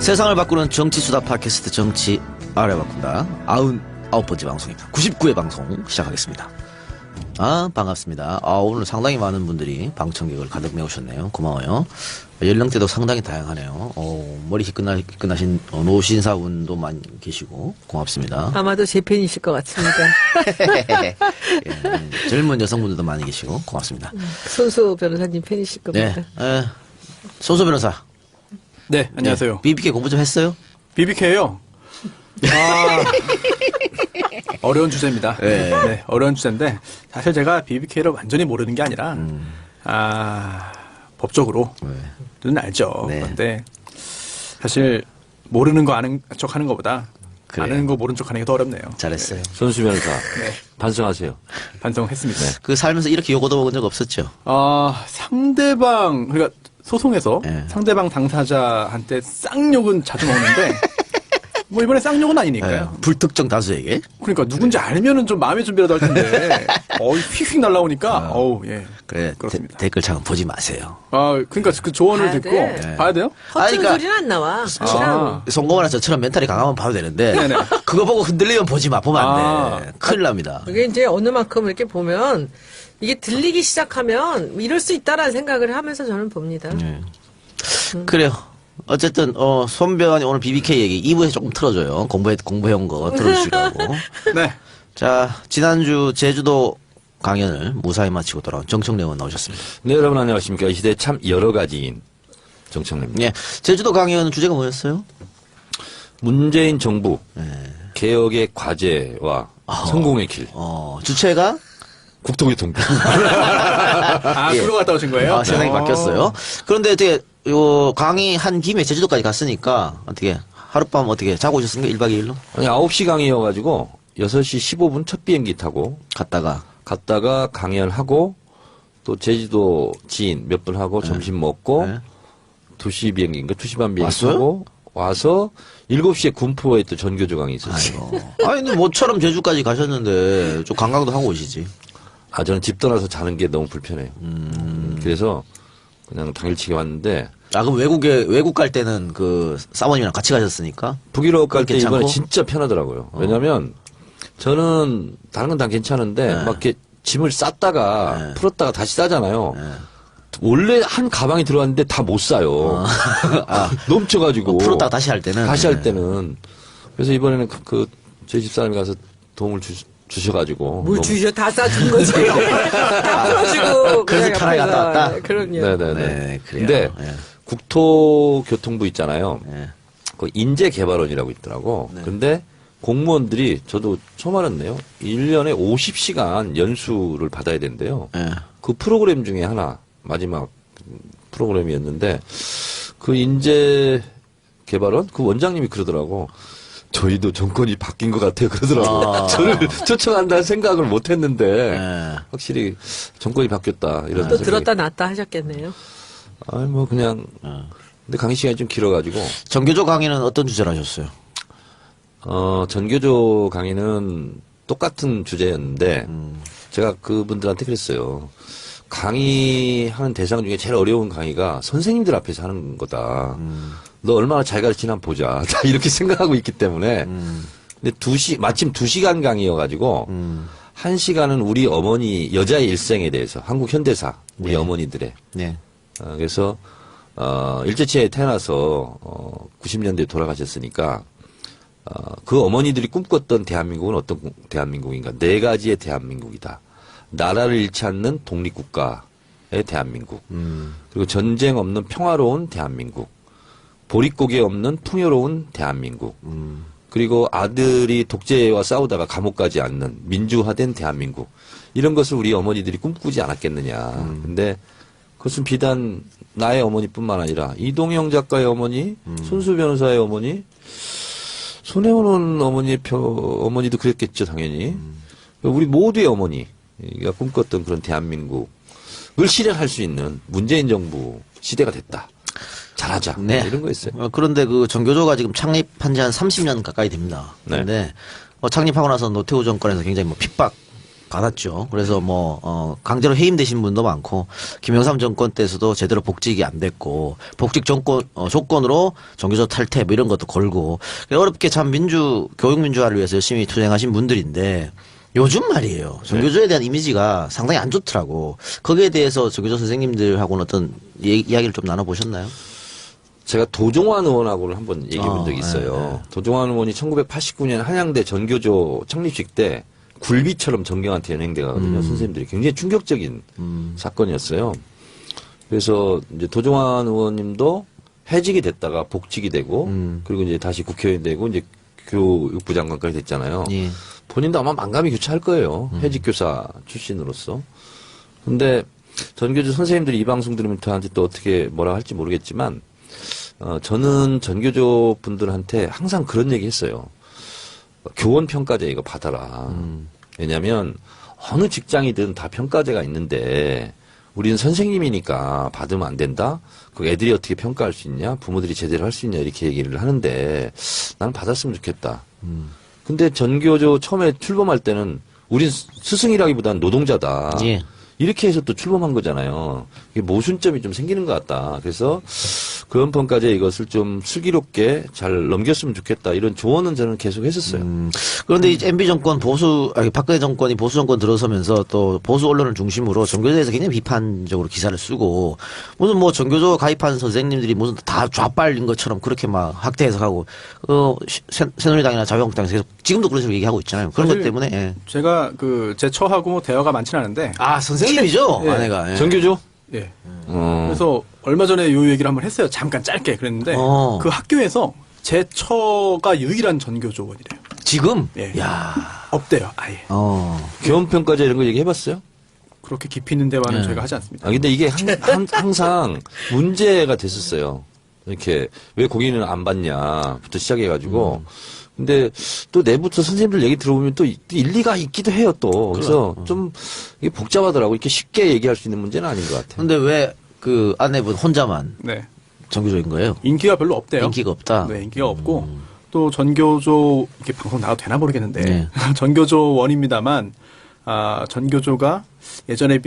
세상을 바꾸는 정치수다 팟캐스트 정치 알아바꾼다 99번째 방송입니다. 99회 방송 시작하겠습니다. 반갑습니다. 오늘 상당히 많은 분들이 방청객을 가득 메우셨네요. 고마워요. 연령대도 상당히 다양하네요. 머리 끝나신 노신사분도 많이 계시고 고맙습니다. 아마도 제 팬이실 것 같습니다. 예, 젊은 여성분들도 많이 계시고 고맙습니다. 손수 변호사님 팬이실 겁니다. 네, 손수 변호사. 네, 안녕하세요. BBK 공부 좀 했어요? BBK요? 어려운 주제입니다. 네, 어려운 주제인데, 사실 제가 BBK를 완전히 모르는 게 아니라, 법적으로는 알죠. 네. 그런데, 사실, 모르는 거 아는 척 하는 것보다, 그래요. 아는 거 모르는 척 하는 게 더 어렵네요. 잘했어요. 손수 변호사. 네. 반성하세요. 반성했습니다. 그 살면서 이렇게 욕 얻어먹은 적 없었죠? 상대방, 그러니까, 소송에서 네. 상대방 당사자한테 쌍욕은 자주 먹는데, 뭐 이번에 쌍욕은 아니니까요. 불특정 다수에게? 그러니까 누군지 알면은 좀 마음의 준비라도 할 텐데, 휙휙 날라오니까, 예. 그래, 그렇습니다. 댓글창 보지 마세요. 그러니까 그 조언을 봐야 듣고, 돼. 봐야 돼요? 허튼 그러니까- 소리는 안 나와. 사실은. 송공환 저처럼 멘탈이 강하면 봐도 되는데, 네네. 그거 보고 흔들리면 보지 마. 보면 안 돼. 큰일 납니다. 이게 이제 어느 만큼 이렇게 보면 이게 들리기 시작하면 이럴 수 있다라는 생각을 하면서 저는 봅니다. 그래요. 어쨌든, 손변이 오늘 BBK 얘기 2부에서 조금 틀어줘요. 공부해온 거 틀어주시라고. 네. 자, 지난주 제주도 강연을 무사히 마치고 돌아온 정청래 의원 나오셨습니다. 네, 여러분 안녕하십니까. 이 시대 참 여러 가지인 정청래입니다. 예. 제주도 강연 주제가 뭐였어요? 문재인 정부 개혁의 과제와 성공의 길. 주체가? 국토교통부. 예. 그러 갔다 오신 거예요? 세상이 바뀌었어요. 그런데 어떻게, 강의 한 김에 제주도까지 갔으니까, 어떻게, 하룻밤 어떻게 자고 오셨습니까? 1박 2일로? 아니, 9시 강의여가지고 6시 15분 첫 비행기 타고 갔다가 강연하고 또 제주도 지인 몇 분 하고 점심 먹고 네. 2시 비행기인가 2시 반 비행기 왔어요? 타고 와서 7시에 군포에 또 전교조 강의 있었어요. 아니, 근데 모처럼 제주까지 가셨는데, 좀 관광도 하고 오시지. 저는 집 떠나서 자는 게 너무 불편해요. 그래서 그냥 당일치기 왔는데 그럼 외국 갈 때는 사모님이랑 같이 가셨으니까? 북유럽 갈 때 괜찮고? 이번에 진짜 편하더라고요. 왜냐면 저는 다른 건 다 괜찮은데 막 이렇게 짐을 쌌다가 풀었다가 다시 싸잖아요. 원래 한 가방이 들어왔는데 다 못 싸요. 넘쳐가지고. 풀었다가 다시 할 때는? 다시 할 때는. 그래서 이번에는 저희 집사람이 가서 도움을 주셔가지고. 뭘 주셔 다 싸준 거지. 다 풀어주고. 그래서 그냥 편하게 갔다 앞에서. 왔다? 그럼요. 네네네. 네, 그래요. 근데 예. 국토교통부 있잖아요. 예. 그 인재개발원이라고 있더라고. 근데 공무원들이 저도 처음 알았네요. 1년에 50시간 연수를 받아야 된대요. 예. 그 프로그램 중에 하나, 마지막 프로그램이었는데, 그 인재개발원? 그 원장님이 그러더라고. 저희도 정권이 바뀐 것 같아요. 그러더라고. 저를 초청한다는 생각을 못 했는데, 예. 확실히 정권이 바뀌었다. 이런 또 생각이. 들었다 놨다 하셨겠네요. 뭐 그냥, 근데 강의 시간이 좀 길어가지고, 정교조 강의는 어떤 주제로 하셨어요? 전교조 강의는 똑같은 주제였는데, 제가 그분들한테 그랬어요. 강의하는 대상 중에 제일 어려운 강의가 선생님들 앞에서 하는 거다. 너 얼마나 잘 가르치나 보자. 다 이렇게 생각하고 있기 때문에. 근데 마침 2시간 강의여가지고, 1시간은 우리 어머니, 여자의 일생에 대해서, 한국 현대사, 우리 어머니들의. 네. 그래서, 일제치에 태어나서, 90년대에 돌아가셨으니까, 그 어머니들이 꿈꿨던 대한민국은 어떤 대한민국인가? 4가지의 대한민국이다. 나라를 잃지 않는 독립국가의 대한민국. 그리고 전쟁 없는 평화로운 대한민국. 보릿고개 없는 풍요로운 대한민국. 그리고 아들이 독재와 싸우다가 감옥 가지 않는 민주화된 대한민국. 이런 것을 우리 어머니들이 꿈꾸지 않았겠느냐. 근데 그것은 비단 나의 어머니뿐만 아니라 이동영 작가의 어머니, 손수 변호사의 어머니, 손혜원 어머니도 그랬겠죠, 당연히. 우리 모두의 어머니가 꿈꿨던 그런 대한민국을 실현할 수 있는 문재인 정부 시대가 됐다. 잘하자. 네. 이런 거였어요. 그런데 정교조가 지금 창립한 지 한 30년 가까이 됩니다. 네. 그런데 창립하고 나서 노태우 정권에서 굉장히 핍박 받았죠. 그래서 강제로 해임되신 분도 많고, 김영삼 정권 때에서도 제대로 복직이 안 됐고, 복직 조건으로 정교조 탈퇴 뭐 이런 것도 걸고, 어렵게 참 교육민주화를 위해서 열심히 투쟁하신 분들인데, 요즘 말이에요. 정교조에 대한 이미지가 상당히 안 좋더라고. 거기에 대해서 정교조 선생님들하고는 어떤 이야기를 좀 나눠보셨나요? 제가 도종환 의원하고는 한번 얘기해 본 적이 있어요. 도종환 의원이 1989년 한양대 전교조 창립식 때 굴비처럼 정경한테 연행돼가거든요. 선생님들이 굉장히 충격적인 사건이었어요. 그래서 이제 도종환 의원님도 해직이 됐다가 복직이 되고 그리고 이제 다시 국회의원이 되고 이제 교육부 장관까지 됐잖아요. 예. 본인도 아마 만감이 교차할 거예요. 해직 교사 출신으로서. 근데 전교조 선생님들이 이 방송 들으면 저한테 또 어떻게 뭐라 할지 모르겠지만 저는 전교조 분들한테 항상 그런 얘기 했어요. 교원 평가제 이거 받아라. 왜냐면 어느 직장이든 다 평가제가 있는데 우리는 선생님이니까 받으면 안 된다? 그 애들이 어떻게 평가할 수 있냐? 부모들이 제대로 할 수 있냐? 이렇게 얘기를 하는데 나는 받았으면 좋겠다. 근데 전교조 처음에 출범할 때는 우린 스승이라기보다는 노동자다. 예. 이렇게 해서 또 출범한 거잖아요. 이게 모순점이 좀 생기는 것 같다. 그래서 교원평가제 이것을 좀 슬기롭게 잘 넘겼으면 좋겠다. 이런 조언은 저는 계속 했었어요. 그런데 이 MB 정권 박근혜 정권이 보수 정권 들어서면서 또 보수 언론을 중심으로 전교조에 대해서 굉장히 비판적으로 기사를 쓰고 무슨 전교조 가입한 선생님들이 무슨 다 좌빨린 것처럼 그렇게 막 학대 해석하고 새누리당이나 자유한국당에서 계속 지금도 그런 식으로 얘기하고 있잖아요. 그런 것 때문에. 예. 제가 제 처하고 대화가 많지는 않은데. 아, 선생님이죠? 예. 아내가. 예. 전교조? 예. 그래서 얼마 전에 요 얘기를 한번 했어요. 잠깐 짧게 그랬는데 그 학교에서 제 처가 유일한 전교조원이래요. 지금? 예. 야. 없대요, 아예. 교원평가제 이런 거 얘기해봤어요? 그렇게 깊이 있는 대화는 저희가 하지 않습니다. 근데 이게 항상 문제가 됐었어요. 이렇게 왜 거기는 안 받냐부터 시작해가지고. 근데 또 내부터 선생님들 얘기 들어보면 또 일리가 있기도 해요 또. 그래서 좀 이게 복잡하더라고. 이렇게 쉽게 얘기할 수 있는 문제는 아닌 것 같아요. 근데 왜 그 아내분 혼자만 네. 전교조인 거예요? 인기가 별로 없대요. 인기가 없다? 네, 인기가 없고 또 전교조 이게 방송 나가도 되나 모르겠는데 네. 전교조원입니다만 전교조가 예전에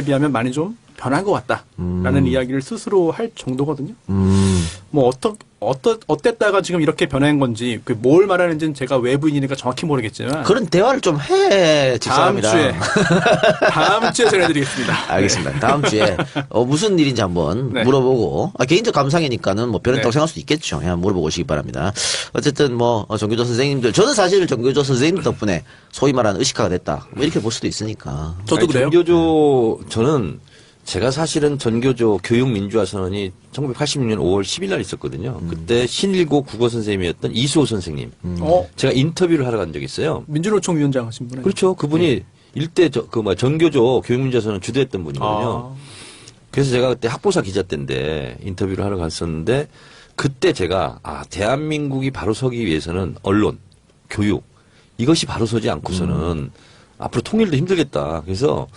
비하면 많이 좀 변한 것 같다라는 이야기를 스스로 할 정도거든요. 뭐 어땠다가 지금 이렇게 변한 건지 뭘 말하는지는 제가 외부인이니까 정확히 모르겠지만 그런 대화를 좀 해, 다음 주에 전해드리겠습니다. 알겠습니다. 다음 주에 무슨 일인지 한번 네. 물어보고 개인적 감상이니까는 변했다고 네. 생각할 수도 있겠죠. 그냥 물어보고 오시기 바랍니다. 어쨌든 전교조 선생님들 저는 사실 전교조 선생님 덕분에 소위 말하는 의식화가 됐다. 이렇게 볼 수도 있으니까. 저도 그래요. 전교조 저는 제가 사실은 전교조 교육민주화 선언이 1986년 5월 10일 날 있었거든요. 그때 신일고 국어 선생님이었던 이수호 선생님. 제가 인터뷰를 하러 간 적이 있어요. 민주노총 위원장 하신 분이에요. 그렇죠. 그분이 일대 전교조 교육민주화 선언 주도했던 분이거든요. 그래서 제가 그때 학보사 기자 때인데 인터뷰를 하러 갔었는데 그때 제가 대한민국이 바로 서기 위해서는 언론, 교육 이것이 바로 서지 않고서는 앞으로 통일도 힘들겠다. 그래서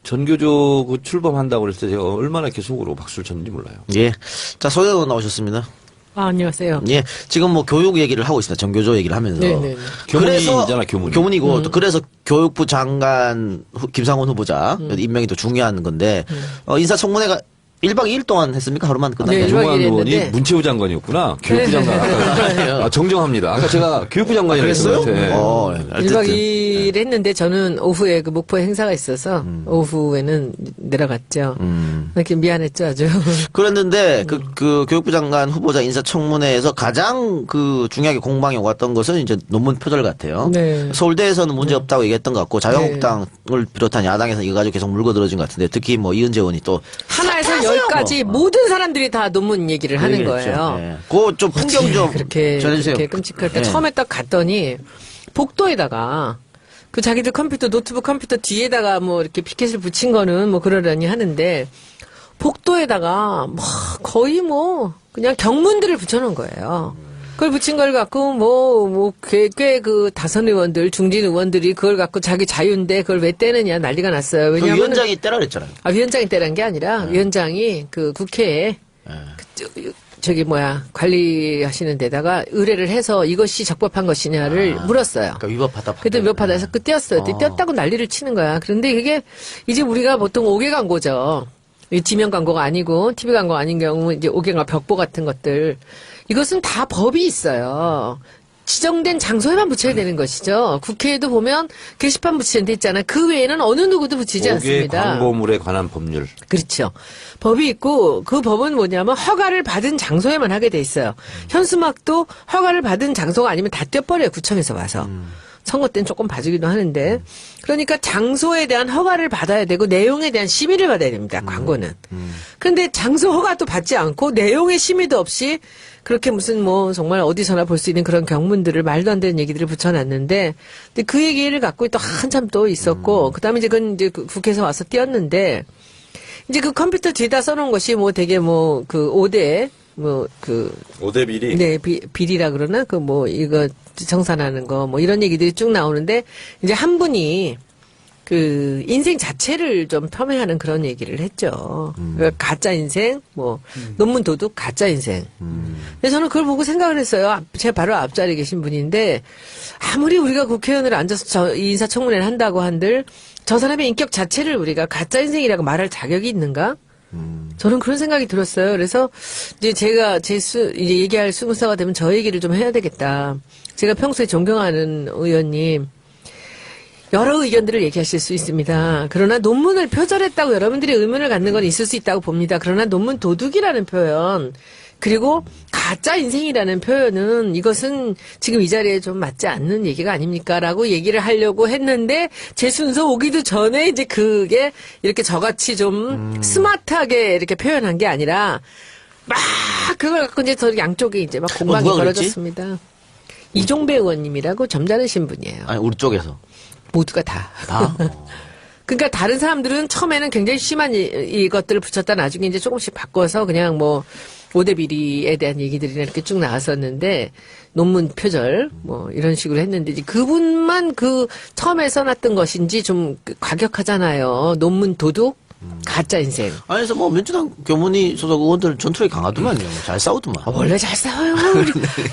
전교조 출범한다고 그랬을 때 제가 얼마나 이렇게 속으로 박수를 쳤는지 몰라요. 예. 자, 소영 나오셨습니다. 안녕하세요. 예. 지금 교육 얘기를 하고 있습니다. 전교조 얘기를 하면서. 네네. 교문이잖아, 교문. 교문이고 또 그래서 교육부 장관 김상훈 후보자 임명이 또 중요한 건데 인사청문회가 1박 2일 동안 했습니까? 하루만 끝났나요? 네, 조용한 1박 2일 의원이 했는데. 문체부 장관이었구나. 교육부 장관. 아까 정정합니다. 아까 제가 교육부 장관이라고 그랬어요? 했어요. 1박 2일 했는데 저는 오후에 목포에 행사가 있어서 오후에는 내려갔죠. 이렇게 미안했죠, 아주. 그랬는데 그 교육부 장관 후보자 인사청문회에서 가장 중요하게 공방이 오갔던 것은 이제 논문 표절 같아요. 네. 서울대에서는 문제 없다고 얘기했던 것 같고 자유한국당을 비롯한 야당에서 이거 가지고 계속 물고 들어진 것 같은데 특히 이은재 의원이 또 하나에서 10까지 모든 사람들이 다 논문 얘기를 하는 얘기했죠. 거예요. 예. 그거 좀 풍경 좀 그렇게 전해주세요. 끔찍할까? 예. 처음에 딱 갔더니 복도에다가 자기들 노트북 컴퓨터 뒤에다가 이렇게 피켓을 붙인 거는 그러려니 하는데 복도에다가 거의 그냥 경문들을 붙여놓은 거예요. 그걸 붙인 걸 갖고 꽤 다선 의원들, 중진 의원들이 그걸 갖고 자기 자유인데 그걸 왜 떼느냐 난리가 났어요. 왜냐하면 위원장이 때라 그랬잖아요. 위원장이 떼란 게 아니라 위원장이 국회에 관리하시는 데다가 의뢰를 해서 이것이 적법한 것이냐를 물었어요. 그러니까 위법하다. 그때 위법하다 해서 그 떼었어요. 떼었다고 난리를 치는 거야. 그런데 그게 이제 우리가 보통 5개 광고죠. 이 지명 광고가 아니고 TV 광고 아닌 경우 이제 5개가 벽보 같은 것들. 이것은 다 법이 있어요. 지정된 장소에만 붙여야 되는 것이죠. 국회에도 보면 게시판 붙이는 데 있잖아요. 그 외에는 어느 누구도 붙이지 5개 않습니다. 광고물에 관한 법률. 그렇죠. 법이 있고 그 법은 뭐냐면 허가를 받은 장소에만 하게 돼 있어요. 현수막도 허가를 받은 장소가 아니면 다 떼버려요. 구청에서 와서. 선거 때는 조금 봐주기도 하는데 그러니까 장소에 대한 허가를 받아야 되고 내용에 대한 심의를 받아야 됩니다. 광고는. 그런데 장소 허가도 받지 않고 내용의 심의도 없이 그렇게 무슨 뭐 정말 어디서나 볼 수 있는 그런 경문들을 말도 안 되는 얘기들을 붙여놨는데 근데 그 얘기를 갖고 또 한참 또 있었고 그다음에 이제 그건 이제 국회에서 와서 띄었는데 이제 그 컴퓨터 뒤에다 써놓은 것이 뭐 되게 뭐 그 5대 뭐 그 5대 비리. 네, 비리라 그러나 그 뭐 이거 정산하는 거 뭐 이런 얘기들이 쭉 나오는데 이제 한 분이 그 인생 자체를 좀 폄훼하는 그런 얘기를 했죠. 그러니까 가짜 인생, 뭐 논문 도둑, 가짜 인생. 근데 저는 그걸 보고 생각을 했어요. 제 바로 앞자리에 계신 분인데 아무리 우리가 국회의원을 앉아서 이 인사청문회를 한다고 한들 저 사람의 인격 자체를 우리가 가짜 인생이라고 말할 자격이 있는가? 저는 그런 생각이 들었어요. 그래서 이제 제가 이제 얘기할 수무사가 되면 저 얘기를 좀 해야 되겠다. 제가 평소에 존경하는 의원님 여러 의견들을 얘기하실 수 있습니다. 그러나 논문을 표절했다고 여러분들이 의문을 갖는 건 있을 수 있다고 봅니다. 그러나 논문 도둑이라는 표현 그리고 가짜 인생이라는 표현은 이것은 지금 이 자리에 좀 맞지 않는 얘기가 아닙니까? 라고 얘기를 하려고 했는데 제 순서 오기도 전에 이제 그게 이렇게 저같이 좀 스마트하게 이렇게 표현한 게 아니라 막 그걸 갖고 이제 저 양쪽에 이제 막 공방이 누가 그랬지? 벌어졌습니다. 이종배 의원님이라고 점잖으신 분이에요. 아니 우리 쪽에서 모두가 다. 다. 그러니까 다른 사람들은 처음에는 굉장히 심한 이것들을 붙였다 나중에 이제 조금씩 바꿔서 그냥 뭐 5대 비리에 대한 얘기들이 이렇게 쭉 나왔었는데 논문 표절 뭐 이런 식으로 했는데 이제 그분만 그 처음에 써놨던 것인지 좀 과격하잖아요. 논문 도둑, 가짜 인생. 아니 그래서 뭐 민주당 교문위 소속 의원들 전투력이 강하더만요. 잘 싸우더만. 원래 잘 싸워요.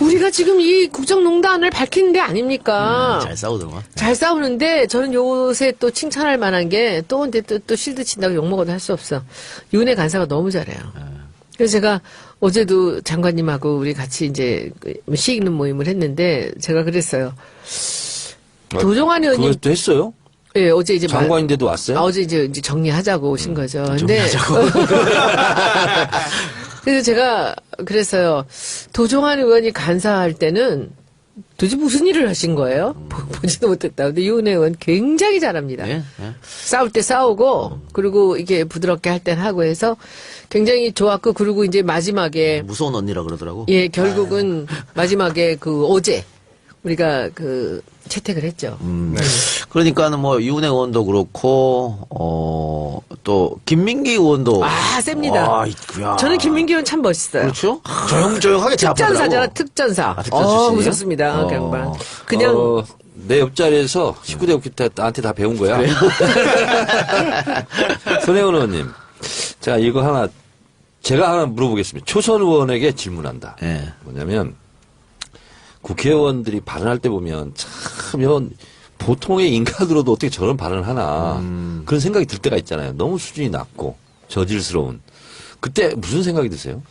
우리가 지금 이 국정농단을 밝히는 게 아닙니까? 잘 싸우더만. 잘 싸우는데 저는 요새 또 칭찬할 만한 게 또 근데 또 실드 친다고 욕먹어도 할 수 없어. 윤회 간사가 너무 잘해요. 그래서 제가 어제도 장관님하고 우리 같이 이제 시 읽는 모임을 했는데 제가 그랬어요. 도종환 의원님. 그것도 했어요? 예, 어제 이제 장관인데도 왔어요? 어제 이제 정리하자고 오신 거죠. 근데 그래서 제가 그랬어요. 도종환 의원이 간사할 때는 도대체 무슨 일을 하신 거예요? 보지도 못했다. 근데 이은혜 의원 굉장히 잘합니다. 예, 예. 싸울 때 싸우고 그리고 이게 부드럽게 할 땐 하고 해서 굉장히 좋았고 그리고 이제 마지막에 무서운 언니라 그러더라고. 예 결국은 마지막에 그 어제 우리가 그 채택을 했죠. 그러니까는 뭐 이은혜 의원도 그렇고 또 김민기 의원도 아 셉니다. 이구야. 저는 김민기 의원 참 멋있어요. 그렇죠. 조용조용하게 특전사잖아 특전사. 특전 출신이에요? 무섭습니다. 그 양반. 그냥 내 옆자리에서 19대 국회 때 나한테 다 배운 거야. 손혜원 의원님. 자, 이거 제가 하나 물어보겠습니다. 초선 의원에게 질문한다. 예. 뭐냐면, 국회의원들이 발언할 때 보면 참, 보통의 인간으로도 어떻게 저런 발언을 하나. 그런 생각이 들 때가 있잖아요. 너무 수준이 낮고, 저질스러운. 그때 무슨 생각이 드세요?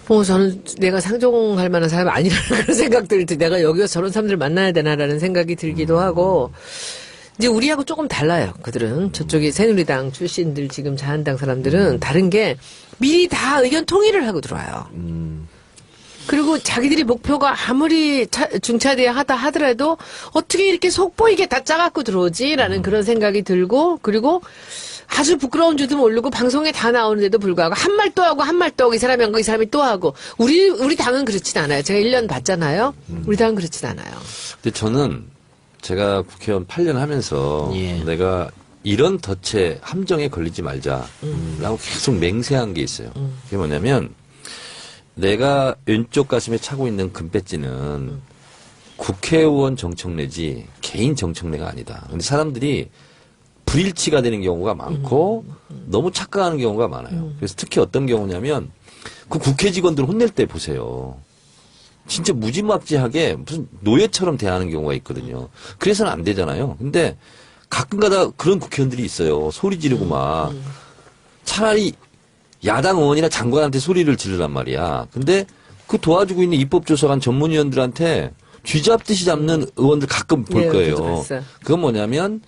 저는 내가 상종할 만한 사람이 아니라는 그런 생각들이 내가 여기서 저런 사람들을 만나야 되나라는 생각이 들기도 하고, 이제 우리하고 조금 달라요. 그들은 저쪽에 새누리당 출신들 지금 자한당 사람들은 다른 게 미리 다 의견 통일을 하고 들어와요. 그리고 자기들이 목표가 아무리 중차대에 하다 하더라도 어떻게 이렇게 속보이게 다 짜갖고 들어오지라는 그런 생각이 들고 그리고 아주 부끄러운 줄도 모르고 방송에 다 나오는데도 불구하고 한 말 또 하고 한 말 또 하고 이 사람이 한 거 이 사람이 또 하고 우리 당은 그렇진 않아요. 제가 1년 봤잖아요. 우리 당은 그렇진 않아요. 근데 저는 제가 국회의원 8년 하면서 예. 내가 이런 덫에 함정에 걸리지 말자라고 계속 맹세한 게 있어요. 그게 뭐냐면 내가 왼쪽 가슴에 차고 있는 금배지는 국회의원 정청래지 개인 정청래가 아니다. 근데 사람들이 불일치가 되는 경우가 많고 너무 착각하는 경우가 많아요. 그래서 특히 어떤 경우냐면 그 국회 직원들 혼낼 때 보세요. 진짜 무지막지하게 무슨 노예처럼 대하는 경우가 있거든요. 그래서는 안 되잖아요. 근데 가끔가다 그런 국회의원들이 있어요. 소리 지르고 막. 차라리 야당 의원이나 장관한테 소리를 지르란 말이야. 근데 그 도와주고 있는 입법조사관 전문위원들한테 쥐잡듯이 잡는 의원들 가끔 볼 네, 거예요. 저도 봤어요. 그건 뭐냐면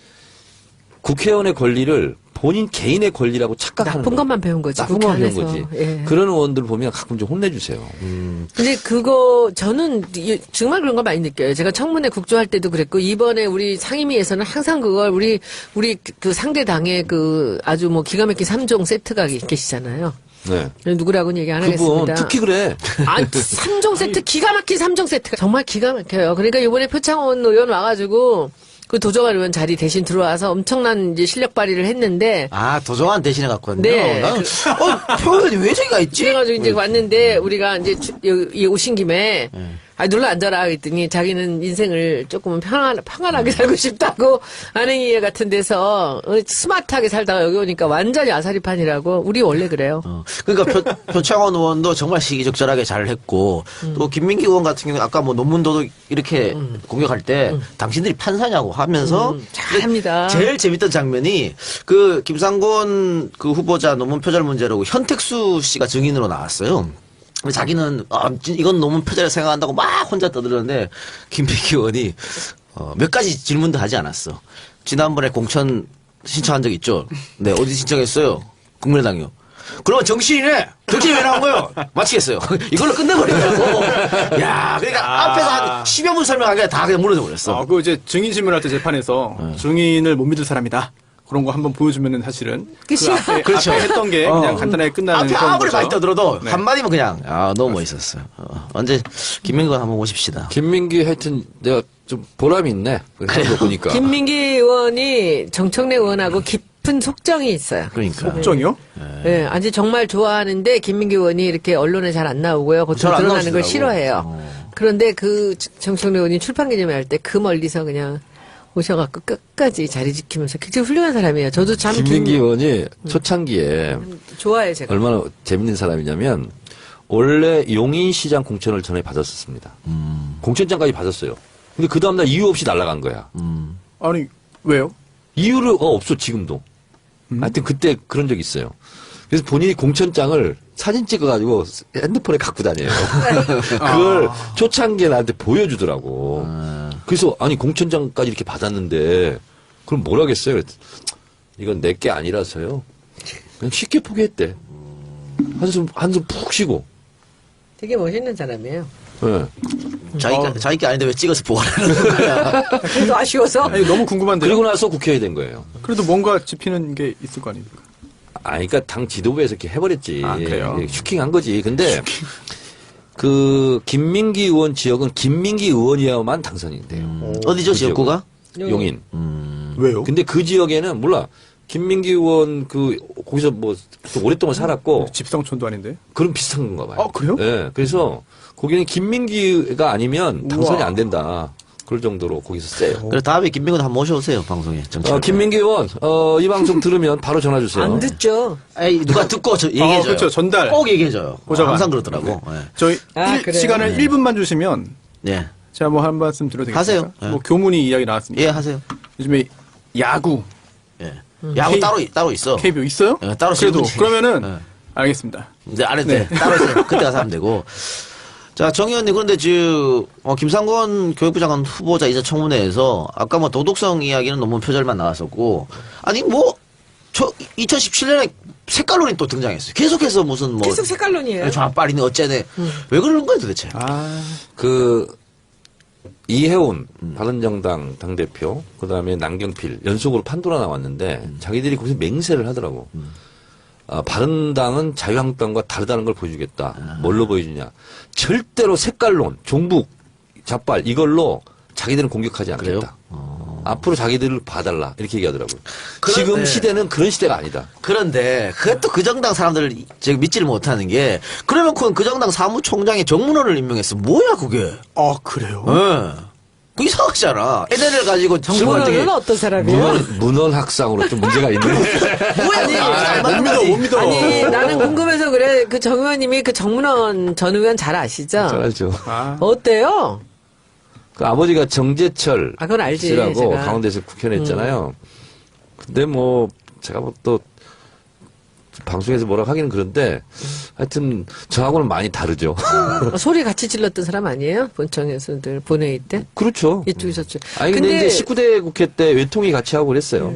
국회의원의 권리를 본인 개인의 권리라고 착각하는 나쁜 거예요. 것만 배운 거지. 나쁜 국회 것만 배운 안에서. 거지. 예. 그런 의원들 보면 가끔 좀 혼내주세요. 근데 그거 저는 정말 그런 걸 많이 느껴요. 제가 청문회 국조할 때도 그랬고 이번에 우리 상임위에서는 항상 그걸 우리 그 상대 당의 그 아주 뭐 기가 막힌 3종 세트가 계시잖아요. 네. 누구라고는 얘기 안 그분 하겠습니다. 특히 그래. 아, 3종 세트 기가 막힌 3종 세트가 정말 기가 막혀요. 그러니까 이번에 표창원 의원 와가지고 그 도정환 의원 자리 대신 들어와서 엄청난 이제 실력 발휘를 했는데 아, 도정환 대신에 갖고 왔네요. 네. 나는, 표현이 왜 저기가 있지? 그래가지고 이제 왔는데 우리가 이제 여기 오신 김에 네. 아 눌러 앉아라 그랬더니 자기는 인생을 조금은 평안하게 살고 싶다고 안행이해 같은 데서 스마트하게 살다가 여기 오니까 완전히 아사리판이라고. 우리 원래 그래요. 그러니까 표창원 의원도 정말 시기적절하게 잘 했고 또 김민기 의원 같은 경우는 아까 뭐 논문도 이렇게 공격할 때 당신들이 판사냐고 하면서 잘합니다. 제일 재밌던 장면이 그 김상곤 그 후보자 논문 표절 문제로 현택수 씨가 증인으로 나왔어요. 근데 자기는 이건 논문 표절을 생각한다고 막 혼자 떠들었는데 김민기 의원이 몇 가지 질문도 하지 않았어. 지난번에 공천 신청한 적 있죠? 네, 어디 신청했어요? 국민의당이요. 그러면 정신이네. 정신이 왜 나온 거예요? 마치겠어요. 이걸로 끝내버리더라고. 야, 그러니까 앞에서 한 10여 분 설명하기가 다 그냥 무너져 버렸어. 그 이제 증인 질문할 때 재판에서 증인을 못 믿을 사람이다. 그런 거 한번 보여주면은 사실은 그 앞에, 그렇죠. 앞에 했던 게 그냥 간단하게 끝나는 앞에 그런 아무리 거죠. 많이 떠들어도 네. 한마디면 그냥 너무 멋있었어요. 언제 김민기 의원 한번 모십시다. 김민기 하여튼 내가 좀 보람이 있네. 그래서 보니까. 김민기 의원이 정청래 의원하고 깊은 속정이 있어요. 그러니까. 걱정이요? 네, 아주 정말 좋아하는데 김민기 의원이 이렇게 언론에 잘 안 나오고요. 겉으로 잘안 드러나는 걸 나오시더라고. 싫어해요. 그런데 그 정청래 의원이 출판 기념회 할 때 그 멀리서 그냥 오셔갖고 끝까지 자리 지키면서 굉장히 훌륭한 사람이에요. 저도 참 김민기 의원이 초창기에 좋아해요, 제가. 얼마나 재밌는 사람이냐면 원래 용인시장 공천을 전에 받았었습니다. 공천장까지 받았어요. 근데 그 다음날 이유 없이 날아간 거야. 아니 왜요? 이유를 없어 지금도. 하여튼 그때 그런 적 있어요. 그래서 본인이 공천장을 사진 찍어가지고 핸드폰에 갖고 다녀요. 그걸 초창기에 나한테 보여주더라고. 그래서 아니 공천장까지 이렇게 받았는데 그럼 뭘 하겠어요? 그랬더니 이건 내 게 아니라서요. 그냥 쉽게 포기했대. 한숨 푹 쉬고. 되게 멋있는 사람이에요. 네. 자기 게 아닌데 왜 찍어서 보관하는 거야. 또 아쉬워서. 아니 너무 궁금한데요. 그리고 나서 국회의원이 된 거예요. 그래도 뭔가 짚히는 게 있을 거 아닙니까? 그러니까 당 지도부에서 이렇게 해버렸지. 아, 그래요? 슈킹한 거지. 근데 그 김민기 의원 지역은 김민기 의원이야만 당선이 돼요. 어디죠, 그 지역구가? 용인. 왜요? 근데 그 지역에는 몰라. 김민기 의원 거기서 뭐 오랫동안 살았고 집성촌도 아닌데. 그런 비슷한 건가 봐요. 그래요? 네. 그래서 거기는 김민기가 아니면 당선이 우와. 안 된다. 그럴 정도로 거기서 세요. 그래 다음에 김민기 의원 한번 모셔오세요, 방송에. 정치. 김민기 의원, 이 방송 들으면 바로 전화 주세요. 안 듣죠. 에이, 누가 듣고 얘기해줘요. 그렇죠. 전달. 꼭 얘기해줘요. 보좌관. 항상 그러더라고. 네. 저희 그래요? 시간을 1분만 주시면 네. 제가 뭐 한 말씀 드려도 되겠습니까? 하세요. 네. 뭐 교문이 이야기 나왔으니까. 예, 하세요. 요즘에 야구 예. 야구 따로 있어. KBO 있어요? 예, 따로 그래도 질문이- 그러면은 네. 알겠습니다. 이제 안 해도 돼. 따로 있어요. 그때 가서 하면 되고. 자, 정 의원님, 그런데 김상곤 교육부 장관 후보자 이제 청문회에서 아까 뭐 도덕성 이야기는 논문 표절만 나왔었고, 아니, 2017년에 색깔론이 또 등장했어요. 계속해서 무슨 뭐. 계속 색깔론이에요. 좌빨이네, 어째네. 왜 그러는 거예요, 도대체? 이해운 바른정당 당대표, 그 다음에 남경필 연속으로 판도라 나왔는데 자기들이 거기서 맹세를 하더라고. 바른당은 자유한국당과 다르다는 걸 보여주겠다. 뭘로 보여주냐. 절대로 색깔론, 종북, 좌빨 이걸로 자기들은 공격하지 않겠다. 그래요? 앞으로 자기들을 봐달라 이렇게 얘기하더라고요. 그런데- 지금 시대는 그런 시대가 아니다. 그런데 그것도 그 정당 사람들 제가 믿지를 못하는 게 그러면 그 정당 사무총장이 정문원을 임명했어. 뭐야 그게? 그래요? 예. 그 이상하잖아. 애들을 가지고 정문원은 어떤 사람이에요? 문헌학상으로 좀 문제가 있네. 뭐야? 못 믿어. 아니, 나는 궁금해서 그래. 그 정 의원님이 그 정문원 전 의원 잘 아시죠? 잘 알죠. 아, 어때요? 그 아버지가 정재철 아, 그건 알지, 씨라고 제가. 강원도에서 국회의원 했잖아요. 근데 뭐 제가 뭐 또 방송에서 뭐라고 하기는 그런데 하여튼 저하고는 많이 다르죠. 소리 같이 질렀던 사람 아니에요? 본청에서 늘 본회의 때? 그렇죠. 이쪽 저쪽. 아니 근데 이제 19대 국회 때 외통위 같이 하고 그랬어요.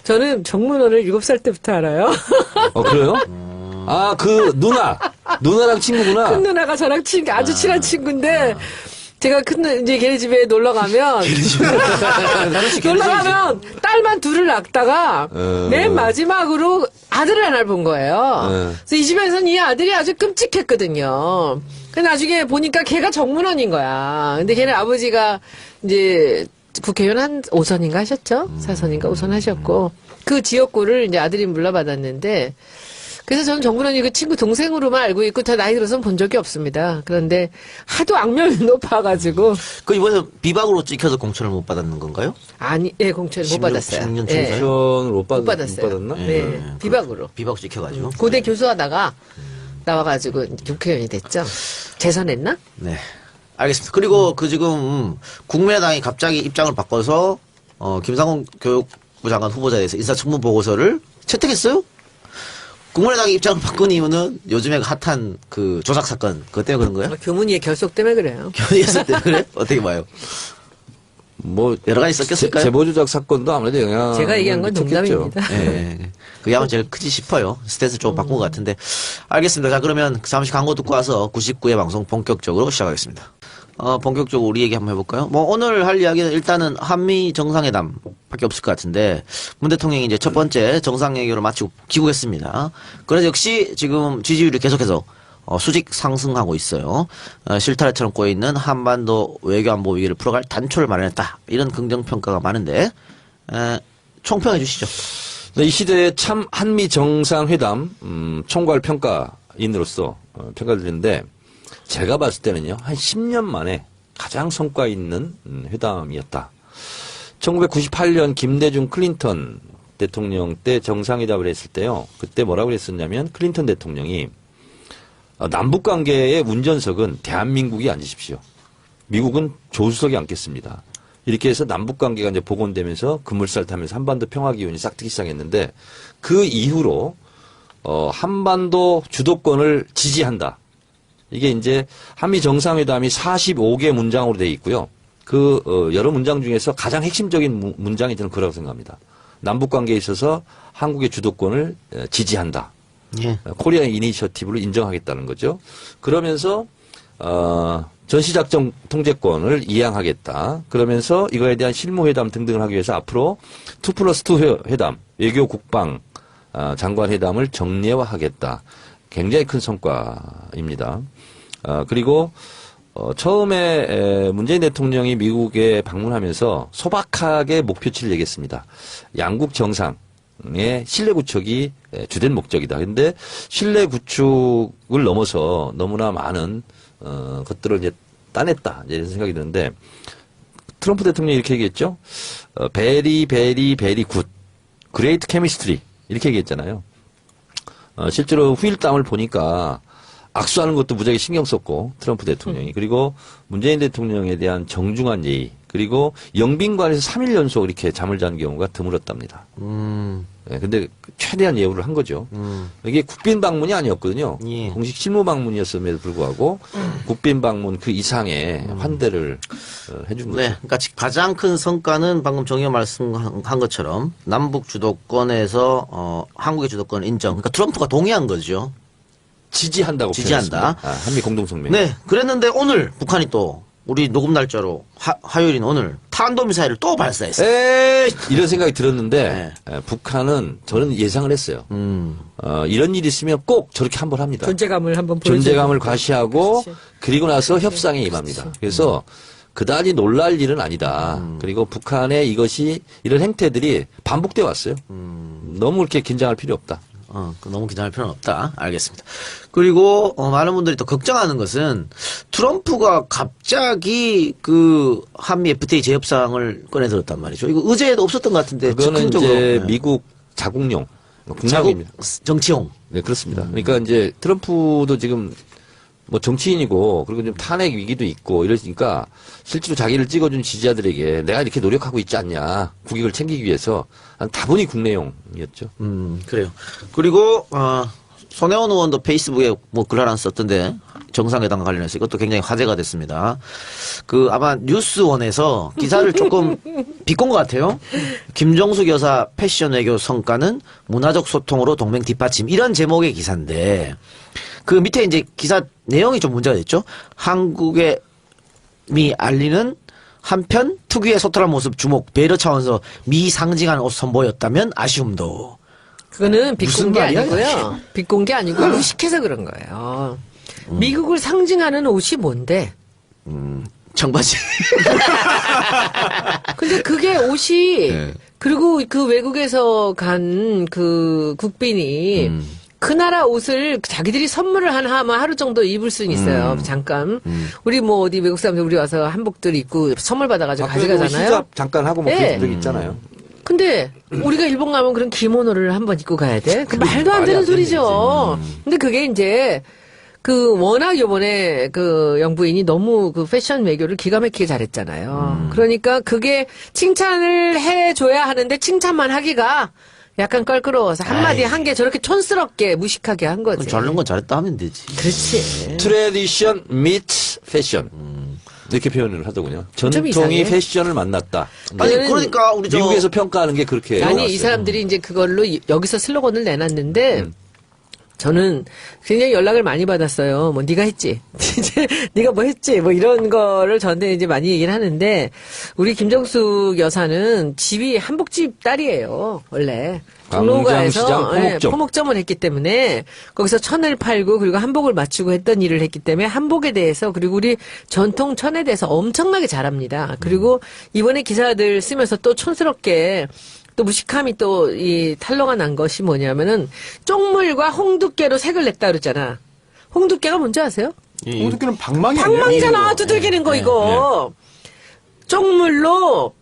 저는 정문원을 7살 때부터 알아요. 그래요? 아, 그 누나랑 친구구나. 큰 누나가 저랑 아주 친한 친구인데, 제가 이제 걔네 집에 놀러 가면, 놀러 가면 딸만 둘을 낳다가, 맨 마지막으로 아들을 하나를 본 거예요. 그래서 이 집에서는 이 아들이 아주 끔찍했거든요. 근데 나중에 보니까 걔가 정문원인 거야. 근데 걔네 아버지가 이제 국회의원 한 5선인가 하셨죠? 4선인가 5선 하셨고, 그 지역구를 이제 아들이 물러받았는데, 그래서 저는 정문원이 그 친구 동생으로만 알고 있고 다 나이 들어서는 본 적이 없습니다. 그런데 하도 악명이 높아가지고 그 이번에 비박으로 찍혀서 공천을 못 받았는 건가요? 아니, 예, 공천을 못 16, 받았어요. 16년 예, 총선? 공천을 못 받았어요. 못 받았나? 네, 비박으로. 비박 찍혀가지고. 고대 교수하다가 나와가지고 국회의원이 됐죠. 재선했나? 네. 알겠습니다. 그리고 그 지금 국민의당이 갑자기 입장을 바꿔서 김상훈 교육부 장관 후보자에 대해서 인사청문 보고서를 채택했어요? 국민의당이 입장을 바꾼 이유는 요즘에 핫한 그 조작 사건 그것 때문에 그런 거예요? 교문위의 결속 때문에 그래요. 교회에서 때문에 그래? 어떻게 봐요? 뭐 여러 가지 섞였을까요? 제보 조작 사건도 아무래도 영향. 제가 얘기한 건 농담입니다. 예. 그게 아마 제일 크지 싶어요. 스탠스 좀 바꾼 것 같은데. 알겠습니다. 자, 그러면 잠시 광고 듣고 와서 99회 방송 본격적으로 시작하겠습니다. 본격적으로 우리 얘기 한번 해볼까요? 뭐, 오늘 할 이야기는 일단은 한미 정상회담 밖에 없을 것 같은데, 문 대통령이 이제 첫 번째 정상회담을 마치고 귀국했습니다. 그래서 역시 지금 지지율이 계속해서 수직 상승하고 있어요. 실타래처럼 꼬여있는 한반도 외교안보 위기를 풀어갈 단초를 마련했다. 이런 긍정평가가 많은데, 총평해 주시죠. 네, 이 시대의 참 한미 정상회담 총괄 평가인으로서 평가를 드리는데 제가 봤을 때는요 한 10년 만에 가장 성과 있는 회담이었다. 1998년 김대중 클린턴 대통령 때 정상회담을 했을 때요. 그때 뭐라고 그랬었냐면 클린턴 대통령이 남북 관계의 운전석은 대한민국이 앉으십시오. 미국은 조수석에 앉겠습니다. 이렇게 해서 남북 관계가 이제 복원되면서 급물살 타면서 한반도 평화 기운이 싹트기 시작했는데 그 이후로 한반도 주도권을 지지한다. 이게 이제 한미 정상회담이 45개 문장으로 되어 있고요. 그 여러 문장 중에서 가장 핵심적인 문장이 저는 그라고 생각합니다. 남북 관계에 있어서 한국의 주도권을 지지한다. 예. 코리아 이니셔티브를 인정하겠다는 거죠. 그러면서 전시작전 통제권을 이양하겠다. 그러면서 이거에 대한 실무회담 등등을 하기 위해서 앞으로 2+2 회담, 외교 국방 장관 회담을 정례화하겠다. 굉장히 큰 성과입니다. 그리고 처음에 문재인 대통령이 미국에 방문하면서 소박하게 목표치를 얘기했습니다. 양국 정상의 신뢰 구축이 주된 목적이다. 그런데 신뢰 구축을 넘어서 너무나 많은 것들을 이제 따냈다. 이런 생각이 드는데 트럼프 대통령이 이렇게 얘기했죠. 베리 굿. 그레이트 케미스트리. 이렇게 얘기했잖아요. 실제로 후일담을 보니까 악수하는 것도 무지하게 신경 썼고 트럼프 대통령이 그리고 문재인 대통령에 대한 정중한 예의 그리고 영빈관에서 3일 연속 이렇게 잠을 자는 경우가 드물었답니다. 네, 근데 최대한 예우를 한 거죠. 이게 국빈 방문이 아니었거든요. 예. 공식 실무 방문이었음에도 불구하고 국빈 방문 그 이상의 환대를 해준 거죠. 네. 그러니까 가장 큰 성과는 방금 정 의원 말씀한 것처럼 남북 주도권에서 한국의 주도권 인정. 그러니까 트럼프가 동의한 거죠. 지지한다고 지지한다. 표현했습니다. 한미 공동성명. 네. 그랬는데 오늘 북한이 또 우리 녹음 날짜로 화요일인 오늘 탄도미사일을 또 발사했어요. 에이, 이런 생각이 들었는데 북한은 저는 예상을 했어요. 이런 일이 있으면 꼭 저렇게 한번 합니다. 존재감을 한번 보여줘야 존재감을 되니까. 과시하고 그렇지. 그리고 나서 협상에 임합니다. 그래서 그다지 놀랄 일은 아니다. 그리고 북한의 이런 행태들이 반복돼 왔어요. 너무 이렇게 긴장할 필요 없다. 너무 긴장할 필요는 없다. 알겠습니다. 그리고 많은 분들이 또 걱정하는 것은 트럼프가 갑자기 그 한미 FTA 재협상을 꺼내들었단 말이죠. 이거 의제에도 없었던 것 같은데 그거는 즉흥적으로. 이제 네. 미국 자국용 자국 국내용입니다. 정치용. 네, 그렇습니다. 그러니까 이제 트럼프도 지금 뭐 정치인이고 그리고 좀 탄핵 위기도 있고 이러니까 실제로 자기를 찍어준 지지자들에게 내가 이렇게 노력하고 있지 않냐 국익을 챙기기 위해서 다분히 국내용이었죠. 그래요. 그리고 손혜원 의원도 페이스북에 뭐 글 하나 썼던데 정상회담과 관련해서 이것도 굉장히 화제가 됐습니다. 그 아마 뉴스원에서 기사를 조금 비꼰 것 같아요. 김정숙 여사 패션 외교 성과는 문화적 소통으로 동맹 뒷받침 이런 제목의 기사인데 그 밑에 이제 기사 내용이 좀 문제가 됐죠. 한국의 미 알리는 한편 특유의 소탈한 모습 주목 배려 차원에서 미상징한 옷 선보였다면 아쉬움도. 그거는 비꼰 무슨 게 말이야, 아니고요. 비꼰 게 아니고 무식해서 그런 거예요. 미국을 상징하는 옷이 뭔데? 청바지. 근데 그게 옷이 네. 그리고 그 외국에서 간 그 국빈이 그 나라 옷을 자기들이 선물을 하루 정도 입을 수는 있어요. 잠깐. 우리 뭐 어디 외국 사람들 우리 와서 한복들 입고 선물 받아가지고 가져가잖아요. 시작 잠깐 하고 뭐 네. 그런 적 있잖아요. 근데 우리가 일본 가면 그런 기모노를 한번 입고 가야 돼? 그 말도 안 말이 되는 안 되는 소리죠. 근데 그게 이제 그 워낙 요번에 그 영부인이 너무 그 패션 외교를 기가 막히게 잘했잖아요. 그러니까 그게 칭찬을 해줘야 하는데 칭찬만 하기가 약간 껄끄러워서 한마디 한 게 저렇게 촌스럽게 무식하게 한 거지. 잘하는 건 잘했다 하면 되지. 그렇지. 트레디션 meets 패션 이렇게 표현을 하더군요. 좀 전통이 이상해. 패션을 만났다. 아니 저는 그러니까 우리 미국에서 평가하는 게 그렇게 아니, 나왔어요. 이 사람들이 이제 그걸로 여기서 슬로건을 내놨는데, 저는 굉장히 연락을 많이 받았어요. 뭐, 네가 했지. 이제, 네가 뭐 했지. 뭐, 이런 거를 저한테 이제 많이 얘기를 하는데, 우리 김정숙 여사는 집이 한복집 딸이에요. 원래. 광장시장 종로가에서 포목점. 포목점을 했기 때문에 거기서 천을 팔고 그리고 한복을 맞추고 했던 일을 했기 때문에 한복에 대해서 그리고 우리 전통 천에 대해서 엄청나게 잘합니다. 그리고 이번에 기사들 쓰면서 또 촌스럽게 또 무식함이 또 이 탄로가 난 것이 뭐냐면은 쪽물과 홍두깨로 색을 냈다 그러잖아. 홍두깨가 뭔지 아세요? 홍두깨는 방망이 아니에요? 방망이잖아. 두들기는 거 이거. 쪽물로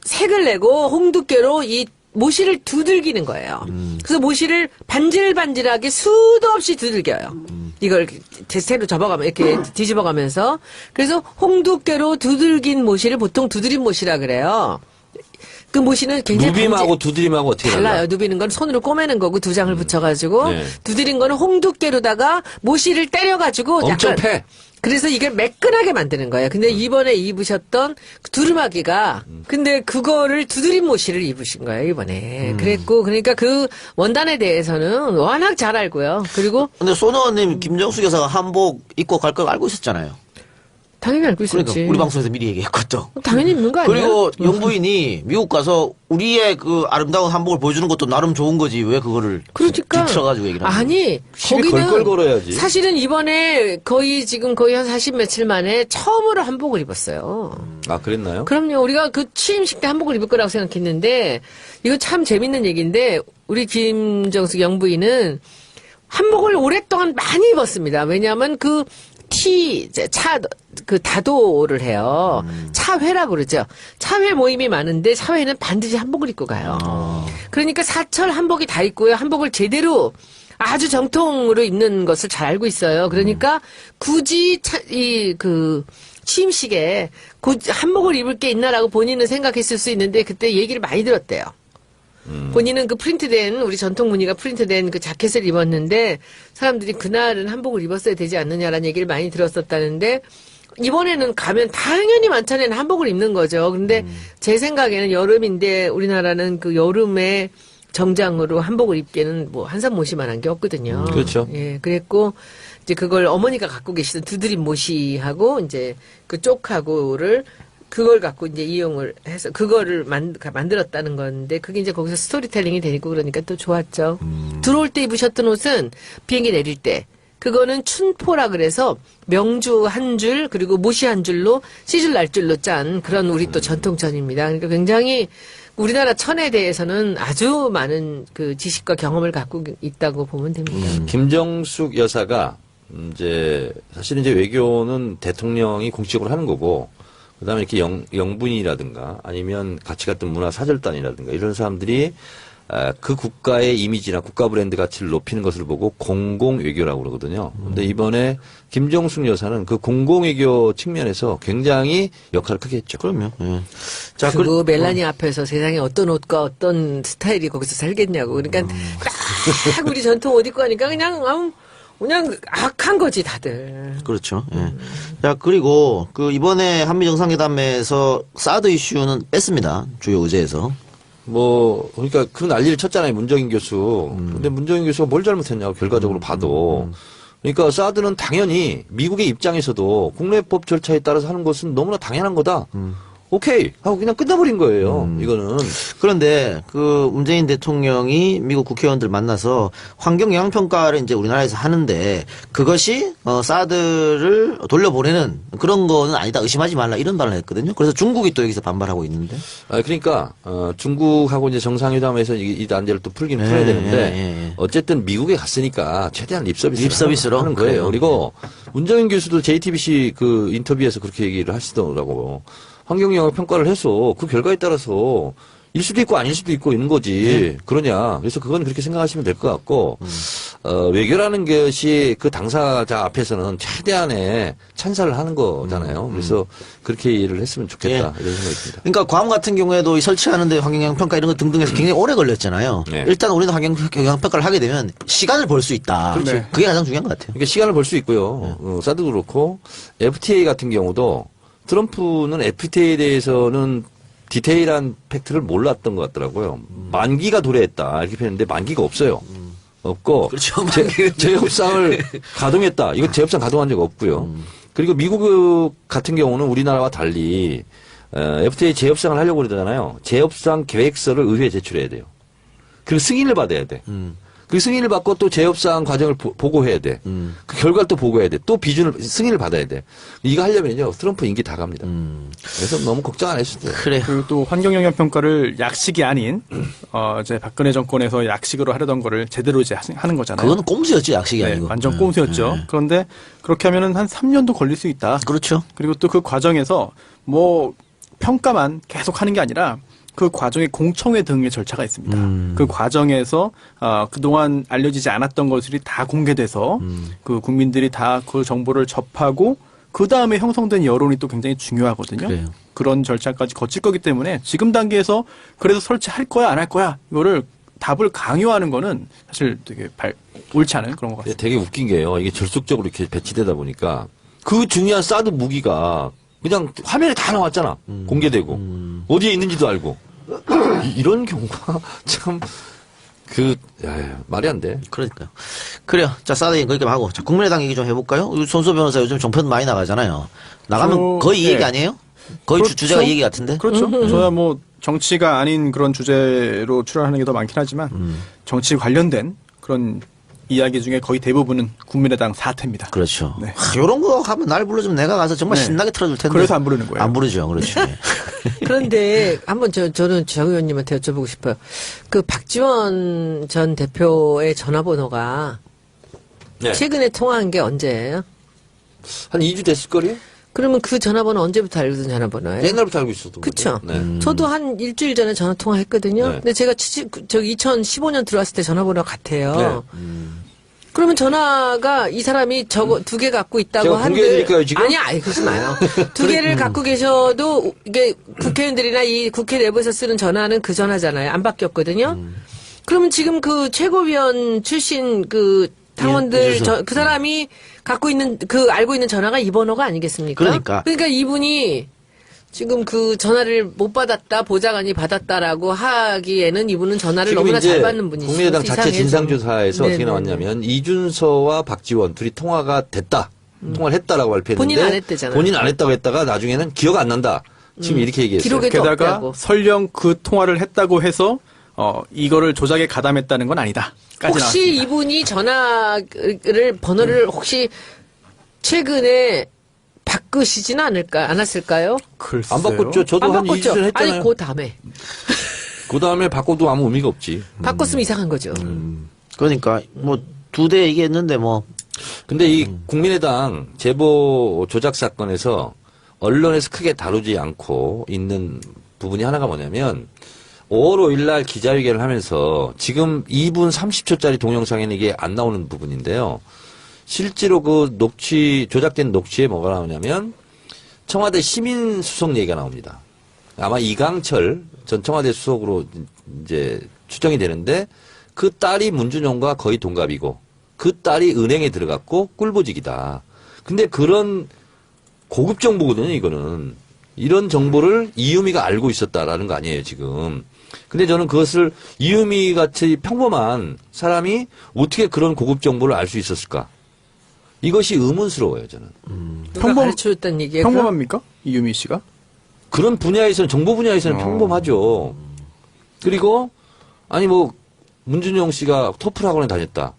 색을 내고 홍두깨로 이 모시를 두들기는 거예요. 그래서 모시를 반질반질하게 수도 없이 두들겨요. 이걸 새로 접어가면 이렇게 뒤집어가면서 그래서 홍두깨로 두들긴 모시를 보통 두드린 모시라 그래요. 그 모시는 굉장히 누빔하고 두드림하고 어떻게 달라요. 달라요? 누비는 건 손으로 꼬매는 거고 두 장을 붙여가지고 네. 두드린 거는 홍두깨로다가 모시를 때려가지고 엄청 약간 패. 그래서 이걸 매끈하게 만드는 거예요. 근데 이번에 입으셨던 그 두루마기가 근데 그거를 두드린 모시를 입으신 거예요 이번에. 그랬고 그러니까 그 원단에 대해서는 워낙 잘 알고요. 그리고 근데 손의원님 김정숙 여사가 한복 입고 갈 걸 알고 있었잖아요. 당연히 알고 있었지. 그러니까 우리 방송에서 미리 얘기했고 또. 당연히 입는 거 아니야? 그리고 영부인이 미국 가서 우리의 그 아름다운 한복을 보여주는 것도 나름 좋은 거지 왜 그거를 그러니까 뒤틀어가지고 얘기를 하는 거야. 아니 시비 거기는 걸걸 걸어야지. 사실은 이번에 거의 한 40 며칠 만에 처음으로 한복을 입었어요. 아 그랬나요? 그럼요. 우리가 그 취임식 때 한복을 입을 거라고 생각했는데 이거 참 재밌는 얘기인데 우리 김정숙 영부인은 한복을 오랫동안 많이 입었습니다. 왜냐하면 그 다도를 해요. 차회라고 그러죠. 차회 모임이 많은데 차회는 반드시 한복을 입고 가요. 그러니까 사철 한복이 다 있고요. 한복을 제대로 아주 정통으로 입는 것을 잘 알고 있어요. 그러니까 굳이 취임식에 한복을 입을 게 있나라고 본인은 생각했을 수 있는데 그때 얘기를 많이 들었대요. 본인은 그 프린트된 우리 전통 무늬가 프린트된 그 자켓을 입었는데 사람들이 그날은 한복을 입었어야 되지 않느냐라는 얘기를 많이 들었었다는데 이번에는 가면 당연히 만찬에는 한복을 입는 거죠. 근데 제 생각에는 여름인데 우리나라는 그 여름에 정장으로 한복을 입기에는 뭐 한산 모시만한 게 없거든요. 그렇죠. 예, 그랬고 이제 그걸 어머니가 갖고 계시던 두드림 모시하고 이제 그 쪽하고를 그걸 갖고 이제 이용을 해서 그거를 만들었다는 건데 그게 이제 거기서 스토리텔링이 되고 그러니까 또 좋았죠. 들어올 때 입으셨던 옷은 비행기 내릴 때 그거는 춘포라 그래서 명주 한 줄 그리고 모시 한 줄로 시줄 날줄로 짠 그런 우리 또 전통전입니다. 그러니까 굉장히 우리나라 천에 대해서는 아주 많은 그 지식과 경험을 갖고 있다고 보면 됩니다. 김정숙 여사가 이제 사실은 이제 외교는 대통령이 공식적으로 하는 거고 그다음에 이렇게 영분이라든가 아니면 같이 갔던 문화 사절단이라든가 이런 사람들이 그 국가의 이미지나 국가 브랜드 가치를 높이는 것을 보고 공공외교라고 그러거든요. 근데 이번에 김정숙 여사는 그 공공외교 측면에서 굉장히 역할을 크게 했죠. 그럼요. 예. 자, 그리고 멜라니 앞에서 세상에 어떤 옷과 어떤 스타일이 거기서 살겠냐고. 그러니까 딱 우리 전통 옷 입고 하니까 그냥 악한 거지 다들. 그렇죠. 예. 자, 그리고 그 이번에 한미 정상회담에서 사드 이슈는 뺐습니다. 주요 의제에서. 그러니까 그 난리를 쳤잖아요. 문정인 교수. 근데 문정인 교수가 뭘 잘못했냐고 결과적으로 봐도. 그러니까 사드는 당연히 미국의 입장에서도 국내법 절차에 따라서 하는 것은 너무나 당연한 거다. 오케이 하고 그냥 끝나버린 거예요. 이거는. 그런데 그 문재인 대통령이 미국 국회의원들 만나서 환경 영향 평가를 이제 우리나라에서 하는데 그것이 사드를 돌려보내는 그런 거는 아니다. 의심하지 말라 이런 발언을 했거든요. 그래서 중국이 또 여기서 반발하고 있는데. 그러니까 중국하고 이제 정상회담에서 이 난제를 또 풀기는 풀어야 되는데 어쨌든 미국에 갔으니까 최대한 립서비스로 하는 거예요. 그래요. 그리고 문정인 교수도 JTBC 그 인터뷰에서 그렇게 얘기를 하시더라고요. 환경 영향 평가를 해서 그 결과에 따라서 일 수도 있고 아닐 수도 있고 있는 거지. 그러냐. 그래서 그건 그렇게 생각하시면 될 것 같고, 외교라는 것이 그 당사자 앞에서는 최대한의 찬사를 하는 거잖아요. 그래서 그렇게 일을 했으면 좋겠다. 이런 생각이 듭니다. 그러니까 괌 같은 경우에도 이 설치하는데 환경 영향 평가 이런 거 등등해서 굉장히 오래 걸렸잖아요. 네. 일단 우리는 환경 영향 평가를 하게 되면 시간을 벌 수 있다. 그렇죠. 그게 가장 중요한 것 같아요. 그러니까 시간을 벌 수 있고요. 사드도 그렇고, FTA 같은 경우도 트럼프는 FTA에 대해서는 디테일한 팩트를 몰랐던 것 같더라고요. 만기가 도래했다 이렇게 했는데 만기가 없어요. 없고 그렇죠. 재협상을 가동했다. 이거 재협상 가동한 적 없고요. 그리고 미국 같은 경우는 우리나라와 달리 FTA 재협상을 하려고 그러잖아요. 재협상 계획서를 의회에 제출해야 돼요. 그리고 승인을 받아야 돼. 그 승인을 받고 또 재협상 과정을 보고해야 돼. 그 결과를 또 보고해야 돼. 또 승인을 받아야 돼. 이거 하려면요 트럼프 임기 다 갑니다. 그래서 너무 걱정 안 하셔도 돼요. 그래요. 그리고 또 환경 영향 평가를 약식이 아닌 이제 박근혜 정권에서 약식으로 하려던 거를 제대로 이제 하는 거잖아요. 그거는 꼼수였죠. 약식이 네, 아니고. 완전 꼼수였죠. 그런데 그렇게 하면은 한 3년도 걸릴 수 있다. 그렇죠. 그리고 또 그 과정에서 뭐 평가만 계속 하는 게 아니라 그 과정에 공청회 등의 절차가 있습니다. 그 과정에서 그동안 알려지지 않았던 것들이 다 공개돼서 그 국민들이 다 그 정보를 접하고 그 다음에 형성된 여론이 또 굉장히 중요하거든요. 그래요. 그런 절차까지 거칠 거기 때문에 지금 단계에서 그래서 설치할 거야 안 할 거야 이거를 답을 강요하는 거는 사실 되게 옳지 않은 그런 것 같습니다. 되게 웃긴 게요. 이게 절속적으로 이렇게 배치되다 보니까 그 중요한 사드 무기가 그냥 화면에 다 나왔잖아. 공개되고 어디에 있는지도 알고. 이런 경우가 참 말이 안 돼. 그러니까요. 그래요. 자, 사드 얘기 거기까지 하고. 자, 국민의당 얘기 좀 해볼까요? 손소 변호사 요즘 종편 많이 나가잖아요. 나가면 거의 이 얘기 아니에요? 거의 그렇죠. 주제가 이 얘기 같은데? 그렇죠. 저야 뭐 정치가 아닌 그런 주제로 출연하는 게 더 많긴 하지만 정치 관련된 그런 이야기 중에 거의 대부분은 국민의당 사태입니다. 그렇죠. 네. 요런 거 하면 날 불러주면 내가 가서 정말 네. 신나게 틀어줄 텐데. 그래서 안 부르는 거예요. 안 부르죠. 그렇죠. 그런데 한번 저는 정 의원님한테 여쭤보고 싶어요. 그 박지원 전 대표의 전화번호가 네. 최근에 통화한 게 언제예요? 한 2주 됐을 거요? 그러면 그 전화번호 언제부터 알고 있던 전화번호예요? 옛날부터 알고 있었던 그쵸. 거죠. 네. 저도 한 일주일 전에 전화 통화했거든요. 네. 근데 제가 2015년 들어왔을 때 전화번호가 같아요. 네. 그러면 전화가 이 사람이 저거 두 개 갖고 있다고 제가 한들 공개해드릴까요, 지금? 아니 그러지 마요. 두 개를 갖고 계셔도 이게 국회의원들이나 이 국회 내부에서 쓰는 전화는 그 전화잖아요. 안 바뀌었거든요. 그러면 지금 그 최고위원 출신 그 당원들 이준석. 그 사람이 갖고 있는 그 알고 있는 전화가 이 번호가 아니겠습니까? 그러니까 이분이 지금 그 전화를 못 받았다, 보좌관이 받았다라고 하기에는 이분은 전화를 지금 너무나 이제 잘 받는 분이시죠. 국민의당 자체 이상해서. 진상조사에서 어떻게 네네네. 나왔냐면 이준서와 박지원 둘이 통화가 됐다. 통화를 했다라고 발표했는데 본인 안 했대잖아요. 본인 안 했다고 했다가 나중에는 기억 안 난다. 지금 이렇게 얘기했어요. 기록에도 게다가 없다고. 설령 그 통화를 했다고 해서 이거를 조작에 가담했다는 건 아니다. 까지 혹시 나왔습니다. 이분이 번호를 혹시 최근에 바꾸시지는 않았을까요? 글쎄요. 안 바꿨죠. 저도 안 한 2주 바꿨죠? 전에 했잖아요. 아니, 그 다음에. 그 다음에 바꿔도 아무 의미가 없지. 바꿨으면 이상한 거죠. 그러니까 뭐 2대 얘기했는데 뭐 근데 이 국민의당 제보 조작 사건에서 언론에서 크게 다루지 않고 있는 부분이 하나가 뭐냐면 5월 5일 날 기자회견을 하면서 지금 2분 30초짜리 동영상에는 이게 안 나오는 부분인데요. 실제로 그 조작된 녹취에 뭐가 나오냐면 청와대 시민수석 얘기가 나옵니다. 아마 이강철 전 청와대 수석으로 이제 추정이 되는데 그 딸이 문준용과 거의 동갑이고 그 딸이 은행에 들어갔고 꿀보직이다. 근데 그런 고급 정보거든요, 이거는. 이런 정보를 이유미가 알고 있었다라는 거 아니에요, 지금. 근데 저는 그것을 이유미 같이 평범한 사람이 어떻게 그런 고급 정보를 알 수 있었을까? 이것이 의문스러워요, 저는. 누가 가르쳐줬다는 얘기예요? 평범합니까? 이유미 씨가? 그런 분야에서는, 정보 분야에서는 평범하죠. 그리고, 아니 뭐, 문준용 씨가 토플 학원에 다녔다.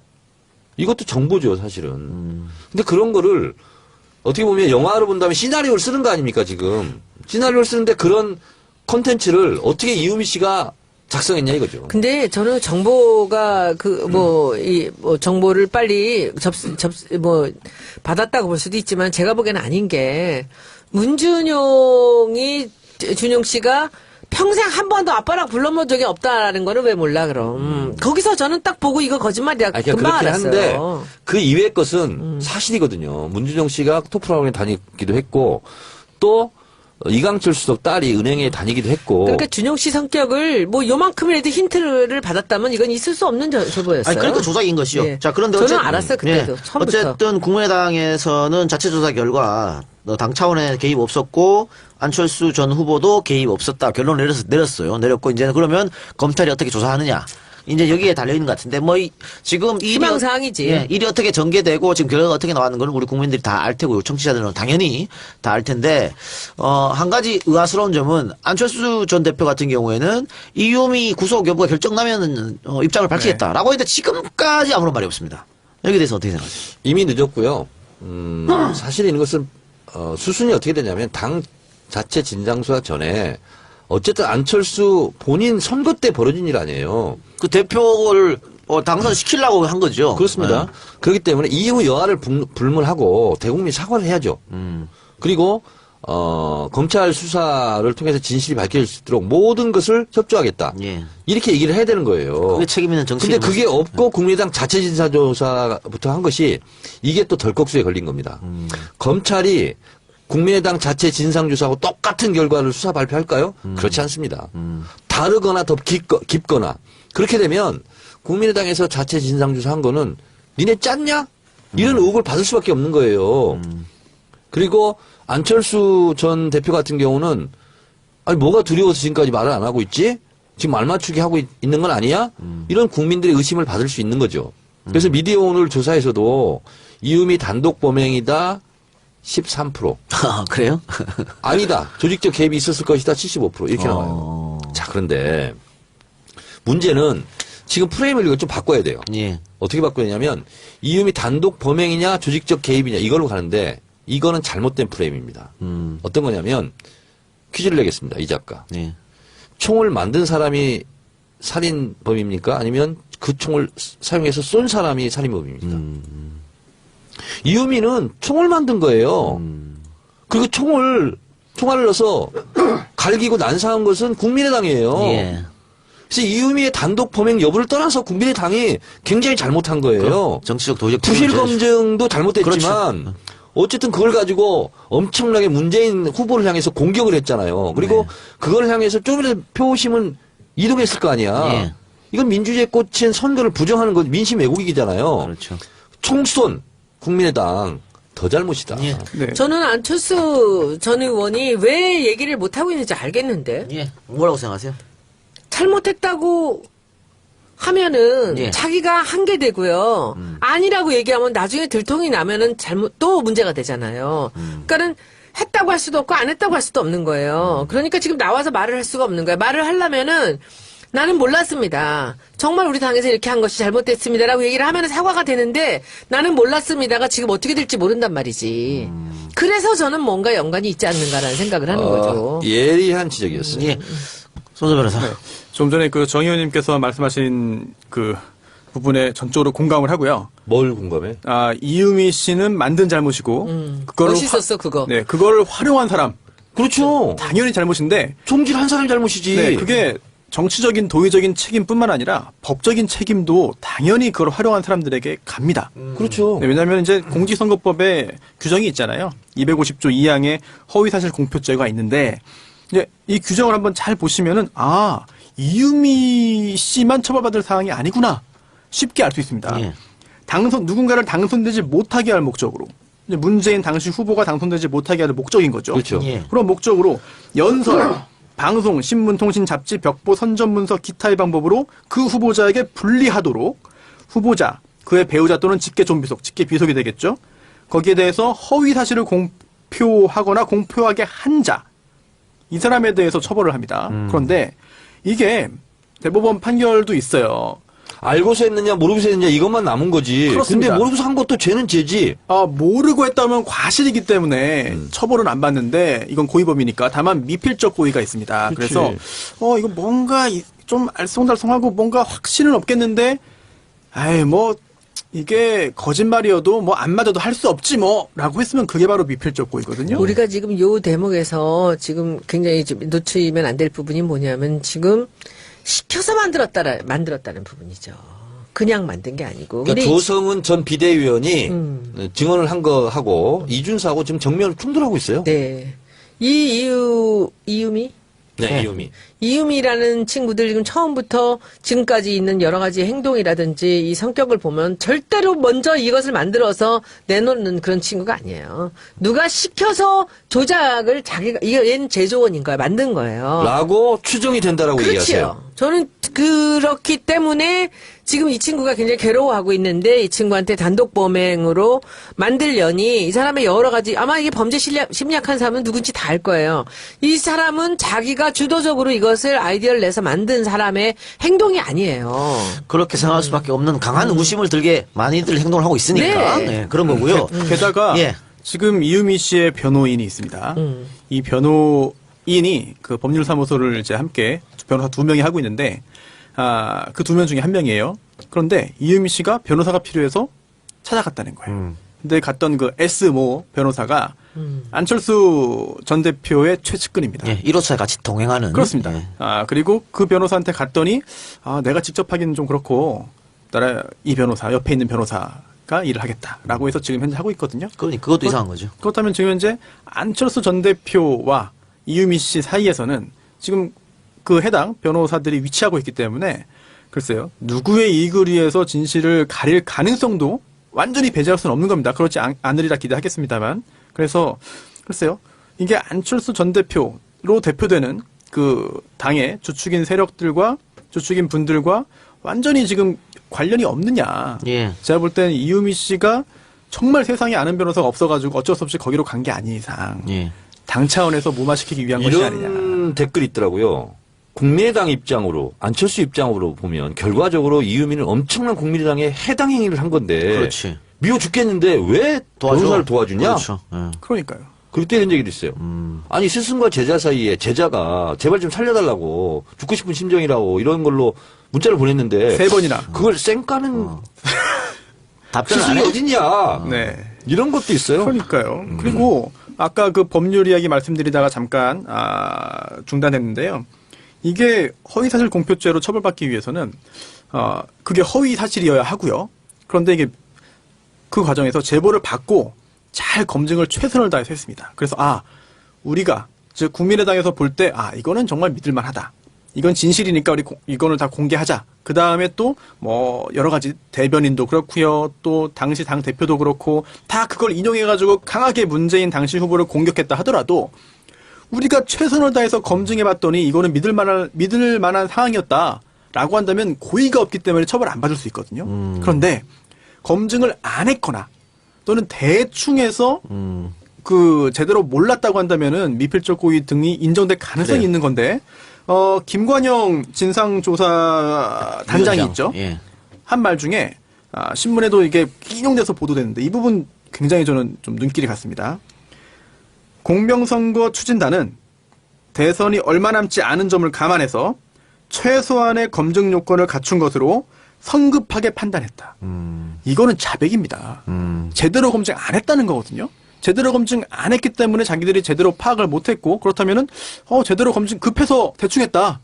이것도 정보죠, 사실은. 근데 그런 거를 어떻게 보면 영화로 본다면 시나리오를 쓰는 거 아닙니까, 지금. 시나리오를 쓰는데 그런 컨텐츠를 어떻게 이유미 씨가 작성했냐 이거죠. 근데 저는 정보가 정보를 빨리 받았다고 볼 수도 있지만 제가 보기에는 아닌 게 준용 씨가 평생 한 번도 아빠랑 불러본 적이 없다라는 거는 왜 몰라 그럼. 거기서 저는 딱 보고 이거 거짓말이야. 아니, 금방 그렇긴 알았어요. 한데 그 이외의 것은 사실이거든요. 문준용 씨가 토플학원에 다니기도 했고 또 이강철 수석 딸이 은행에 다니기도 했고. 그러니까 준용 씨 성격을 뭐 요만큼이라도 힌트를 받았다면 이건 있을 수 없는 제보였어요. 아니 그러니까 조작인 것이요. 예. 자 그런데 저는 알았어요 그때도 처음부터. 어쨌든 국민의당에서는 자체 조사 결과 당 차원에 개입 없었고 안철수 전 후보도 개입 없었다 결론을 내렸어요. 내렸고 이제는 그러면 검찰이 어떻게 조사하느냐. 이제 여기에 달려있는 것 같은데, 지금 희망사항이지. 일이 어떻게 전개되고, 지금 결과가 어떻게 나왔는 거는 우리 국민들이 다 알 테고, 청취자들은 당연히 다 알 텐데, 한 가지 의아스러운 점은, 안철수 전 대표 같은 경우에는, 이유미 구속 여부가 결정나면, 입장을 밝히겠다라고 했는데, 지금까지 아무런 말이 없습니다. 여기에 대해서 어떻게 생각하세요? 이미 늦었고요. 사실 이것은, 수순이 어떻게 되냐면, 당 자체 진상조사 전에, 어쨌든 안철수 본인 선거 때 벌어진 일 아니에요. 그 대표를 당선시키려고 한 거죠. 그렇습니다. 네. 그렇기 때문에 이후 여하를 불문하고 대국민 사과를 해야죠. 그리고 검찰 수사를 통해서 진실이 밝혀질 수 있도록 모든 것을 협조하겠다. 예. 이렇게 얘기를 해야 되는 거예요. 그게 책임 있는 정치. 근데 그게 없고 국민의당 자체 진상조사부터 한 것이 이게 또 덜컥수에 걸린 겁니다. 검찰이 국민의당 자체 진상조사하고 똑같은 결과를 수사 발표할까요? 그렇지 않습니다. 다르거나 더 깊거나 그렇게 되면 국민의당에서 자체 진상조사한 거는 니네 짰냐? 이런 의혹을 받을 수밖에 없는 거예요. 그리고 안철수 전 대표 같은 경우는 아니 뭐가 두려워서 지금까지 말을 안 하고 있지? 지금 알맞추기 하고 있는 건 아니야? 이런 국민들의 의심을 받을 수 있는 거죠. 그래서 미디어 오늘 조사에서도 이유미 단독 범행이다 13%. 아, 그래요? 아니다. 조직적 개입이 있었을 것이다 75% 이렇게 나와요. 자, 그런데 문제는 지금 프레임을 이거 좀 바꿔야 돼요. 예. 어떻게 바꿔야 되냐면 이유미 단독 범행이냐 조직적 개입이냐 이걸로 가는데 이거는 잘못된 프레임입니다. 어떤 거냐면 퀴즈를 내겠습니다. 이 작가. 예. 총을 만든 사람이 살인범입니까? 아니면 그 총을 사용해서 쏜 사람이 살인범입니까? 이유미는 총을 만든 거예요. 그리고 총알을 넣어서 갈기고 난사한 것은 국민의당이에요. 예. 그래서 이유미의 단독 범행 여부를 떠나서 국민의당이 굉장히 잘못한 거예요. 정치적 도적 부실 검증도 잘못됐지만 그렇죠. 어쨌든 그걸 가지고 엄청나게 문재인 후보를 향해서 공격을 했잖아요. 그리고 그걸 향해서 좀이라도 표심은 이동했을 거 아니야. 예. 이건 민주주의에 꽂힌 선거를 부정하는 건 민심 왜곡이잖아요. 그렇죠. 총쏜 국민의당 더 잘못이다. 예. 네. 저는 안철수 전 의원이 왜 얘기를 못하고 있는지 알겠는데 예. 뭐라고 생각하세요? 잘못했다고 하면은 예. 자기가 한 게 되고요. 아니라고 얘기하면 나중에 들통이 나면은 또 문제가 되잖아요. 그러니까는 했다고 할 수도 없고 안 했다고 할 수도 없는 거예요. 그러니까 지금 나와서 말을 할 수가 없는 거예요. 말을 하려면은 나는 몰랐습니다. 정말 우리 당에서 이렇게 한 것이 잘못됐습니다라고 얘기를 하면 사과가 되는데 나는 몰랐습니다가 지금 어떻게 될지 모른단 말이지. 그래서 저는 뭔가 연관이 있지 않는가라는 생각을 하는 거죠. 예리한 지적이었어요. 예. 손재 변호사. 네. 좀 전에 그 정 의원님께서 말씀하신 그 부분에 전적으로 공감을 하고요. 뭘 공감해? 아, 이유미 씨는 만든 잘못이고, 그거를 멋있었어, 그거. 네, 그거를 활용한 사람. 그렇죠. 당연히 잘못인데, 총질한 사람이 잘못이지. 네, 그게 정치적인 도의적인 책임뿐만 아니라 법적인 책임도 당연히 그걸 활용한 사람들에게 갑니다. 그렇죠. 네, 왜냐하면 이제 공직선거법에 규정이 있잖아요. 250조 2항에 허위사실 공표죄가 있는데 이제 이 규정을 한번 잘 보시면은 아 이유미 씨만 처벌받을 사항이 아니구나 쉽게 알 수 있습니다. 예. 누군가를 당선되지 못하게 할 목적으로 이제 문재인 당시 후보가 당선되지 못하게 할 목적인 거죠. 그렇죠. 예. 그런 목적으로 연설, 방송, 신문, 통신, 잡지, 벽보, 선전문서, 기타의 방법으로 그 후보자에게 불리하도록 후보자, 그의 배우자 또는 직계 좀비속, 직계 비속이 되겠죠. 거기에 대해서 허위 사실을 공표하거나 공표하게 한 자, 이 사람에 대해서 처벌을 합니다. 그런데 이게 대법원 판결도 있어요. 알고서 했느냐 모르고서 했느냐 이것만 남은 거지. 그렇습니다. 근데 모르고서 한 것도 죄는 죄지. 모르고 했다면 과실이기 때문에 처벌은 안 받는데 이건 고의범이니까 다만 미필적 고의가 있습니다. 그치. 그래서 이거 뭔가 좀 알쏭달쏭하고 뭔가 확신은 없겠는데 뭐 이게 거짓말이어도 뭐 안 맞아도 할 수 없지 뭐라고 했으면 그게 바로 미필적 고의거든요. 우리가 지금 요 대목에서 지금 굉장히 좀 놓치면 안 될 부분이 뭐냐면 지금 시켜서 만들었다는 부분이죠. 그냥 만든 게 아니고. 그러니까 근데 조성은 전 비대위원이 증언을 한 거하고 이준수하고 지금 정면으로 충돌하고 있어요. 네. 이유미? 네, 이유미. 이유미라는 친구들 지금 처음부터 지금까지 있는 여러 가지 행동이라든지 이 성격을 보면 절대로 먼저 이것을 만들어서 내놓는 그런 친구가 아니에요. 누가 시켜서 조작을 얘는 제조원인 거야. 만든 거예요. 라고 추정이 된다라고 얘기하세요. 그렇죠. 저는 그렇기 때문에 지금 이 친구가 굉장히 괴로워하고 있는데 이 친구한테 단독 범행으로 만들려니 이 사람의 여러 가지 아마 이게 범죄 심리학한 사람은 누군지 다 알 거예요. 이 사람은 자기가 주도적으로 이것을 아이디어를 내서 만든 사람의 행동이 아니에요. 그렇게 생각할 수밖에 없는 강한 의심을 들게 많이들 행동을 하고 있으니까 네. 네, 그런 거고요. 게다가 예. 지금 이유미 씨의 변호인이 있습니다. 이 변호인이 그 법률사무소를 이제 함께 변호사 2명이 하고 있는데 그 2명 중에 1명이에요. 그런데 이유미 씨가 변호사가 필요해서 찾아갔다는 거예요. 근데 갔던 그 S 모 변호사가 안철수 전 대표의 최측근입니다. 예, 1호차에 같이 동행하는. 그렇습니다. 예. 그리고 그 변호사한테 갔더니 내가 직접 하기는 좀 그렇고 이 변호사 옆에 있는 변호사가 일을 하겠다라고 해서 지금 현재 하고 있거든요. 그러니 그것도 이상한 거죠. 그렇다면 지금 현재 안철수 전 대표와 이유미 씨 사이에서는 지금 그 해당 변호사들이 위치하고 있기 때문에 글쎄요. 누구의 이익을 위해서 진실을 가릴 가능성도 완전히 배제할 수는 없는 겁니다. 그렇지 않으리라 기대하겠습니다만. 그래서 글쎄요. 이게 안철수 전 대표로 대표되는 그 당의 주축인 세력들과 주축인 분들과 완전히 지금 관련이 없느냐. 예. 제가 볼 때는 이유미 씨가 정말 세상에 아는 변호사가 없어가지고 어쩔 수 없이 거기로 간 게 아닌 이상 예. 당 차원에서 무마시키기 위한 것이 아니냐. 이런 댓글이 있더라고요. 국민의당 입장으로 안철수 입장으로 보면 결과적으로 이유미는 엄청난 국민의당에 해당 행위를 한 건데 그렇지. 미워 죽겠는데 왜 도와줘. 변호사를 도와주냐? 그렇죠. 예. 그러니까요. 그때 이런 얘기도 있어요. 아니 스승과 제자 사이에 제자가 제발 좀 살려달라고 죽고 싶은 심정이라고 이런 걸로 문자를 보냈는데 3번이나. 그걸 쌩까는 답변을 안 스승이 해. 어딨냐? 네. 이런 것도 있어요. 그러니까요. 그리고 아까 그 법률 이야기 말씀드리다가 잠깐 중단했는데요. 이게 허위사실 공표죄로 처벌받기 위해서는 그게 허위사실이어야 하고요. 그런데 이게 그 과정에서 제보를 받고 잘 검증을 최선을 다해서 했습니다. 그래서 우리가 즉 국민의당에서 볼 때 이거는 정말 믿을만하다. 이건 진실이니까 우리 이거는 다 공개하자. 그 다음에 또 뭐 여러 가지 대변인도 그렇고요. 또 당시 당 대표도 그렇고 다 그걸 인용해가지고 강하게 문재인 당시 후보를 공격했다 하더라도 우리가 최선을 다해서 검증해봤더니 이거는 믿을 만한 상황이었다라고 한다면 고의가 없기 때문에 처벌 안 받을 수 있거든요. 그런데 검증을 안 했거나 또는 대충 해서 그 제대로 몰랐다고 한다면은 미필적 고의 등이 인정될 가능성이 그래요. 있는 건데 김관영 진상조사 단장이 위원장. 있죠. 예. 한 말 중에 신문에도 이게 인용돼서 보도됐는데 이 부분 굉장히 저는 좀 눈길이 갔습니다. 공명선거 추진단은 대선이 얼마 남지 않은 점을 감안해서 최소한의 검증 요건을 갖춘 것으로 성급하게 판단했다. 이거는 자백입니다. 제대로 검증 안 했다는 거거든요. 제대로 검증 안 했기 때문에 자기들이 제대로 파악을 못했고 그렇다면은 제대로 검증 급해서 대충 했다.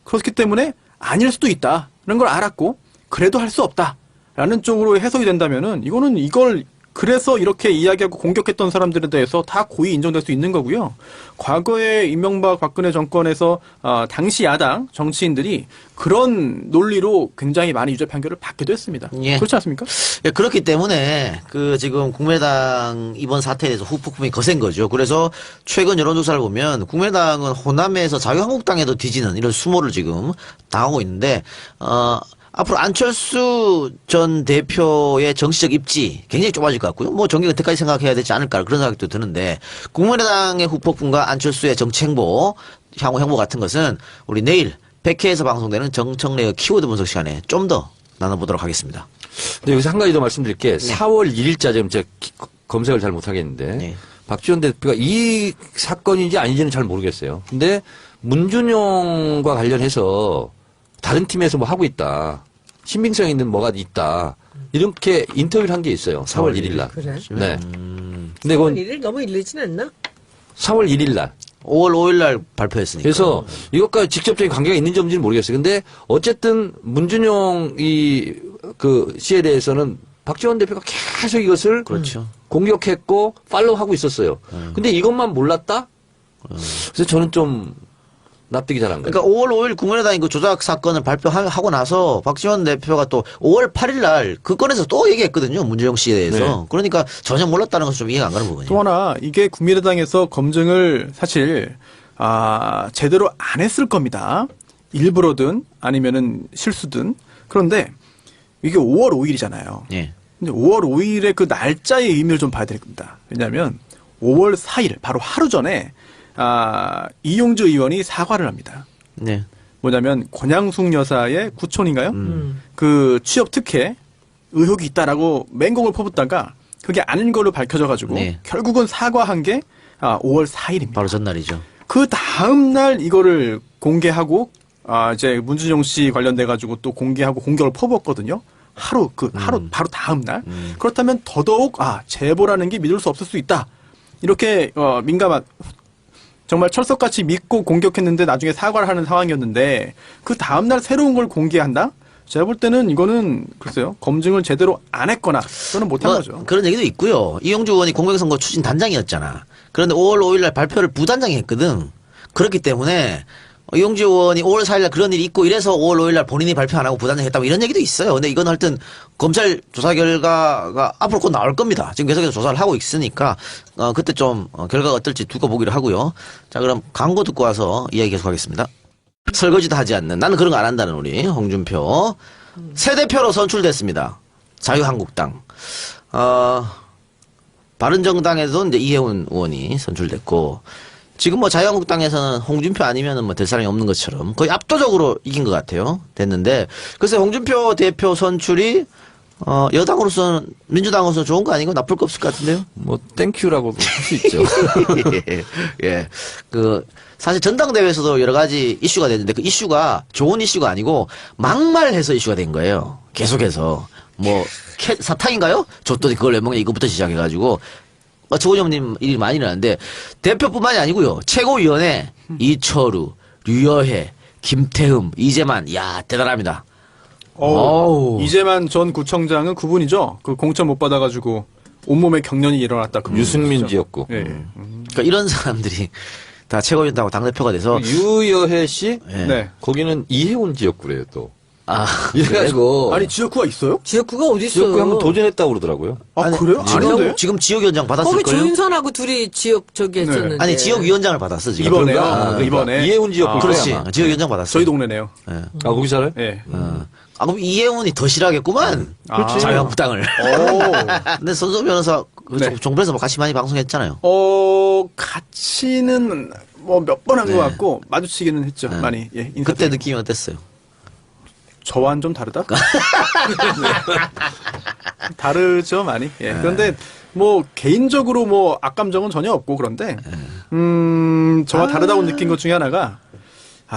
그렇기 때문에 아닐 수도 있다는 걸 알았고 그래도 할 수 없다라는 쪽으로 해석이 된다면은 이거는 이걸 그래서 이렇게 이야기하고 공격했던 사람들에 대해서 다 고의 인정될 수 있는 거고요. 과거에 이명박 박근혜 정권에서 당시 야당 정치인들이 그런 논리로 굉장히 많이 유죄 판결을 받기도 했습니다. 예. 그렇지 않습니까? 예, 그렇기 때문에 지금 국민의당 이번 사태에 대해서 후폭풍이 거센 거죠. 그래서 최근 여론조사를 보면 국민의당은 호남에서 자유한국당에도 뒤지는 이런 수모를 지금 당하고 있는데 앞으로 안철수 전 대표의 정치적 입지 굉장히 좁아질 것 같고요. 뭐 정계 은퇴까지 생각해야 되지 않을까 그런 생각도 드는데 국민의당의 후폭풍과 안철수의 정치 행보, 향후 행보 같은 것은 우리 내일 100회에서 방송되는 정청래의 키워드 분석 시간에 좀 더 나눠보도록 하겠습니다. 근데 여기서 한 가지 더 말씀드릴 게 4월 1일자 지금 제가 검색을 잘 못하겠는데 네. 박지원 대표가 이 사건인지 아닌지는 잘 모르겠어요. 근데 문준용과 관련해서 다른 팀에서 뭐 하고 있다. 신빙성 있는 뭐가 있다. 이렇게 인터뷰를 한 게 있어요. 4월 1일 날. 그래? 네. 근데 4월 그건 1일 너무 일르진 않나? 4월 1일 날. 5월 5일 날 발표했으니까. 그래서 이것과 직접적인 관계가 있는지 없는지는 모르겠어요. 근데 어쨌든 문준용 씨에 대해서는 박지원 대표가 계속 이것을 그렇죠. 공격했고 팔로우하고 있었어요. 근데 이것만 몰랐다? 그래서 저는 좀 납득이 잘 안 가요. 그러니까 5월 5일 국민의당이 그 조작 사건을 발표하고 나서 박지원 대표가 또 5월 8일 날 그 건에서 또 얘기했거든요. 문재용 씨에 대해서. 네. 그러니까 전혀 몰랐다는 것은 좀 이해가 안 가는 부분이에요. 또 하나 이게 국민의당에서 검증을 사실 제대로 안 했을 겁니다. 일부러든 아니면은 실수든. 그런데 이게 5월 5일이잖아요. 예. 근데 5월 5일의 그 날짜의 의미를 좀 봐야 될 겁니다. 왜냐하면 5월 4일 바로 하루 전에 이용주 의원이 사과를 합니다. 네. 뭐냐면 권양숙 여사의 구촌인가요? 그 취업 특혜 의혹이 있다라고 맹공을 퍼붓다가 그게 아닌 걸로 밝혀져가지고 네. 결국은 사과한 게 5월 4일입니다. 바로 전날이죠. 그 다음 날 이거를 공개하고 이제 문준용 씨 관련돼 가지고 또 공개하고 공격을 퍼부었거든요. 하루 바로 다음 날. 그렇다면 더더욱 제보라는 게 믿을 수 없을 수 있다. 이렇게 민감한 정말 철석같이 믿고 공격했는데 나중에 사과를 하는 상황이었는데 그 다음 날 새로운 걸 공개한다? 제가 볼 때는 이거는 글쎄요. 검증을 제대로 안 했거나 또는 못한 거죠. 그런 얘기도 있고요. 이용주 의원이 공명선거 추진 단장이었잖아. 그런데 5월 5일 날 발표를 부단장이 했거든. 그렇기 때문에 이용주 의원이 5월 4일 날 그런 일이 있고 이래서 5월 5일 날 본인이 발표 안 하고 부단장했다 뭐 이런 얘기도 있어요. 근데 이건 하여튼 검찰 조사 결과가 앞으로 곧 나올 겁니다. 지금 계속해서 조사를 하고 있으니까 그때 좀 결과가 어떨지 두고 보기로 하고요. 자, 그럼 광고 듣고 와서 이야기 계속하겠습니다. 설거지도 하지 않는, 나는 그런 거 안 한다는 우리 홍준표 새 대표로 선출됐습니다. 자유한국당. 바른정당에서 이제 이해운 의원이 선출됐고, 지금 뭐 자유한국당에서는 홍준표 아니면은 뭐 될 사람이 없는 것처럼 거의 압도적으로 이긴 것 같아요. 됐는데, 글쎄 홍준표 대표 선출이 여당으로서는, 민주당으로서 좋은 거 아니고 나쁠 거 없을 것 같은데요? 뭐 땡큐라고 할 수 있죠. 예. 사실 전당대회에서도 여러 가지 이슈가 됐는데 그 이슈가 좋은 이슈가 아니고 막말해서 이슈가 된 거예요. 계속해서. 사탕인가요? 줬더니 그걸 왜 먹냐 이거부터 시작해가지고. 최고위원님 일이 많이 일어났는데 대표뿐만이 아니고요. 최고위원회 이철우, 류여해, 김태흠, 이재만. 이야, 대단합니다. 어우. 이재만 전 구청장은 그분이죠. 그 공천 못 받아가지고 온몸에 경련이 일어났다. 유승민 지역구. 예. 그러니까 이런 사람들이 다 최고위원하고 당대표가 돼서 유여해 씨? 네. 거기는 이해운 지역구래요, 또. 이래가지고 아니 지역구가 있어요? 지역구가 어디 있어? 지역구에 한번 도전했다고 그러더라고요. 그래요? 아닌데? 지금 지역위원장 거기 받았을걸요? 조윤선하고 둘이 지역 저기 네. 했었는데. 아니 지역위원장을 받았어 지금. 이번에요? 그런가? 이번에? 이해운 지역구. 그렇지. 지역위원장 받았어. 저희 동네네요. 거기 살아요? 예. 그럼 이해운이 더 싫어하겠구만. 그렇지. 자유한국당을. 근데 손소 변호사 네. 정부에서 뭐 같이 많이 방송했잖아요. 같이는 뭐 몇 번 한 것 같고 마주치기는 했죠. 많이. 예. 그때 느낌이 어땠어요? 저와는 좀 다르다? 네. 다르죠, 많이. 예. 그런데 뭐 개인적으로 뭐 악감정은 전혀 없고 그런데 저와 다르다고 느낀 것 중에 하나가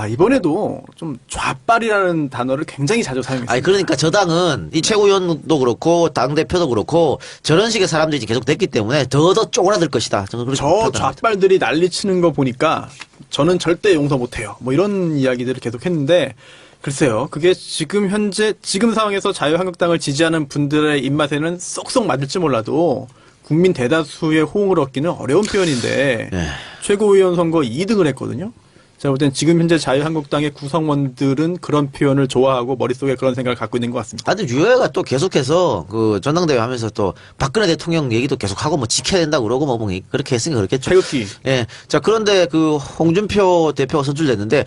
이번에도 좀 좌빨이라는 단어를 굉장히 자주 사용했어요. 아니 그러니까 저당은 이 최고위원도 그렇고 당 대표도 그렇고 저런 식의 사람들이 계속 됐기 때문에 더 쪼그라들 것이다. 저는 그렇게 저 판단합니다. 좌빨들이 난리치는 거 보니까 저는 절대 용서 못해요. 뭐 이런 이야기들을 계속 했는데 글쎄요. 그게 지금 현재 지금 상황에서 자유한국당을 지지하는 분들의 입맛에는 쏙쏙 맞을지 몰라도 국민 대다수의 호응을 얻기는 어려운 표현인데 네. 최고위원 선거 2등을 했거든요. 제가 볼 땐 지금 현재 자유한국당의 구성원들은 그런 표현을 좋아하고 머릿속에 그런 생각을 갖고 있는 것 같습니다. 하여튼 유해가 또 계속해서 그 전당대회 하면서 또 박근혜 대통령 얘기도 계속하고 뭐 지켜야 된다고 그러고 뭐 그렇게 했으니까 그렇겠죠. 태극기. 예. 자, 그런데 그 홍준표 대표가 선출됐는데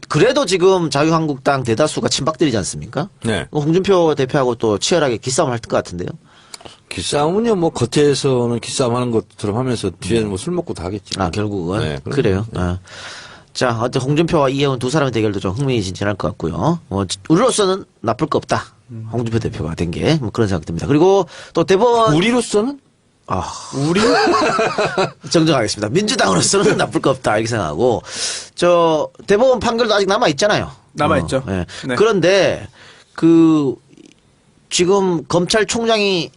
그래도 지금 자유한국당 대다수가 친박들이지 않습니까? 네. 홍준표 대표하고 또 치열하게 기싸움을 할 것 같은데요. 기싸움은요, 뭐, 겉에서는 기싸움 하는 것처럼 하면서 뒤에는 뭐 술 먹고 다 하겠지. 결국은. 네, 그래요. 아. 자, 어쨌든 홍준표와 이혜원 두 사람의 대결도 좀 흥미진진할 것 같고요. 우리로서는 나쁠 거 없다. 홍준표 대표가 된 게, 뭐 그런 생각 듭니다. 그리고 또 대법원. 우리로서는? 우리? 정정하겠습니다. 민주당으로서는 나쁠 거 없다. 이렇게 생각하고. 대법원 판결도 아직 남아있잖아요. 남아있죠. 예. 네. 그런데, 지금 검찰총장이,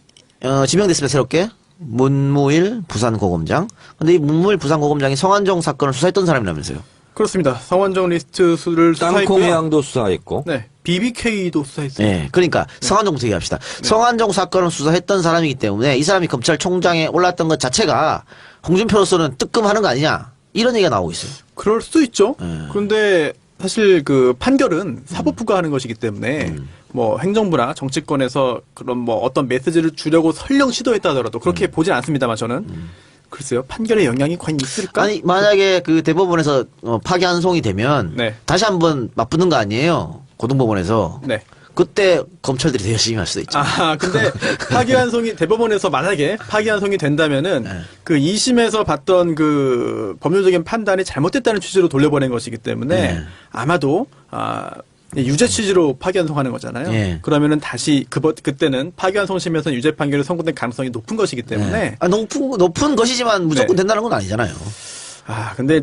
지명됐습니다. 새롭게. 문무일 부산고검장. 근데 이 문무일 부산고검장이 성완종 사건을 수사했던 사람이라면서요. 그렇습니다. 성완종 리스트 수를 수사했고요. 땅콩양도 수사했고. 네. BBK도 수사했어요. 네. 그러니까 성완종부터 얘기합시다. 성완종 사건을 수사했던 사람이기 때문에 이 사람이 검찰총장에 올랐던 것 자체가 홍준표로서는 뜨끔하는 거 아니냐. 이런 얘기가 나오고 있어요. 그럴 수도 있죠. 그런데 사실 그 판결은 사법부가 하는 것이기 때문에 뭐 행정부나 정치권에서 그런 뭐 어떤 메시지를 주려고 설령 시도했다 하더라도 그렇게 보진 않습니다만 저는 글쎄요. 판결의 영향이 과연 있을까? 아니 만약에 그 대법원에서 파기환송이 되면 네. 다시 한번 맞붙는 거 아니에요. 고등법원에서. 네. 그때 검찰들이 더 열심히 할 수도 있죠. 근데 파기환송이 대법원에서 만약에 파기환송이 된다면은 그 2심에서 봤던 그 법률적인 판단이 잘못됐다는 취지로 돌려보낸 것이기 때문에 아마도 유죄 취지로 파기환송하는 거잖아요. 네. 그러면은 다시 그때는 파기환송심에서 유죄 판결이 선고된 가능성이 높은 것이기 때문에 높은 것이지만 무조건 네. 된다는 건 아니잖아요. 근데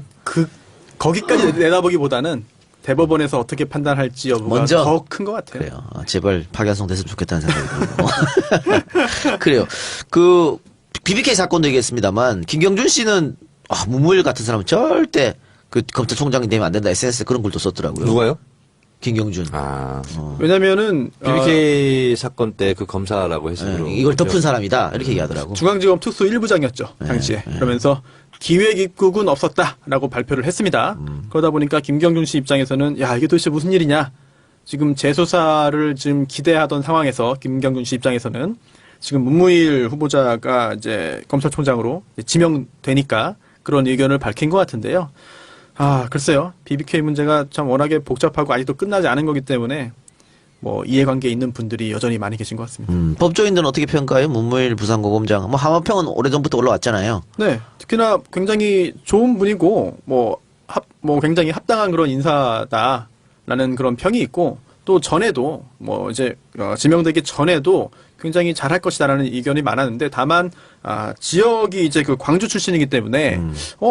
거기까지 내다보기보다는 대법원에서 어떻게 판단할지 여부가 먼저 더 큰 것 같아요. 그래요. 제발 파기환송 됐으면 좋겠다는 생각이 들고. 그래요. 그 BBK 사건도 얘기했습니다만 김경준 씨는 문무일 같은 사람은 절대 그 검찰총장이 되면 안 된다. SNS에 그런 글도 썼더라고요. 누가요? 김경준. 왜냐면은 BBK 사건 때 그 검사라고 해서 이걸 덮은 사람이다. 이렇게 얘기하더라고. 중앙지검 특수 1부장이었죠. 당시에. 그러면서 기획 입국은 없었다라고 발표를 했습니다. 그러다 보니까 김경준 씨 입장에서는 이게 도대체 무슨 일이냐. 지금 재수사를 지금 기대하던 상황에서 김경준 씨 입장에서는 지금 문무일 후보자가 이제 검찰총장으로 지명되니까 그런 의견을 밝힌 것 같은데요. 글쎄요. BBK 문제가 참 워낙에 복잡하고 아직도 끝나지 않은 거기 때문에 뭐 이해관계에 있는 분들이 여전히 많이 계신 것 같습니다. 법조인들은 어떻게 평가해요? 문무일 부산고검장. 뭐 하마평은 오래전부터 올라왔잖아요. 네. 특히나 굉장히 좋은 분이고 뭐 굉장히 합당한 그런 인사다라는 그런 평이 있고 또 전에도 뭐 이제 지명되기 전에도 굉장히 잘할 것이다라는 의견이 많았는데 다만 지역이 이제 그 광주 출신이기 때문에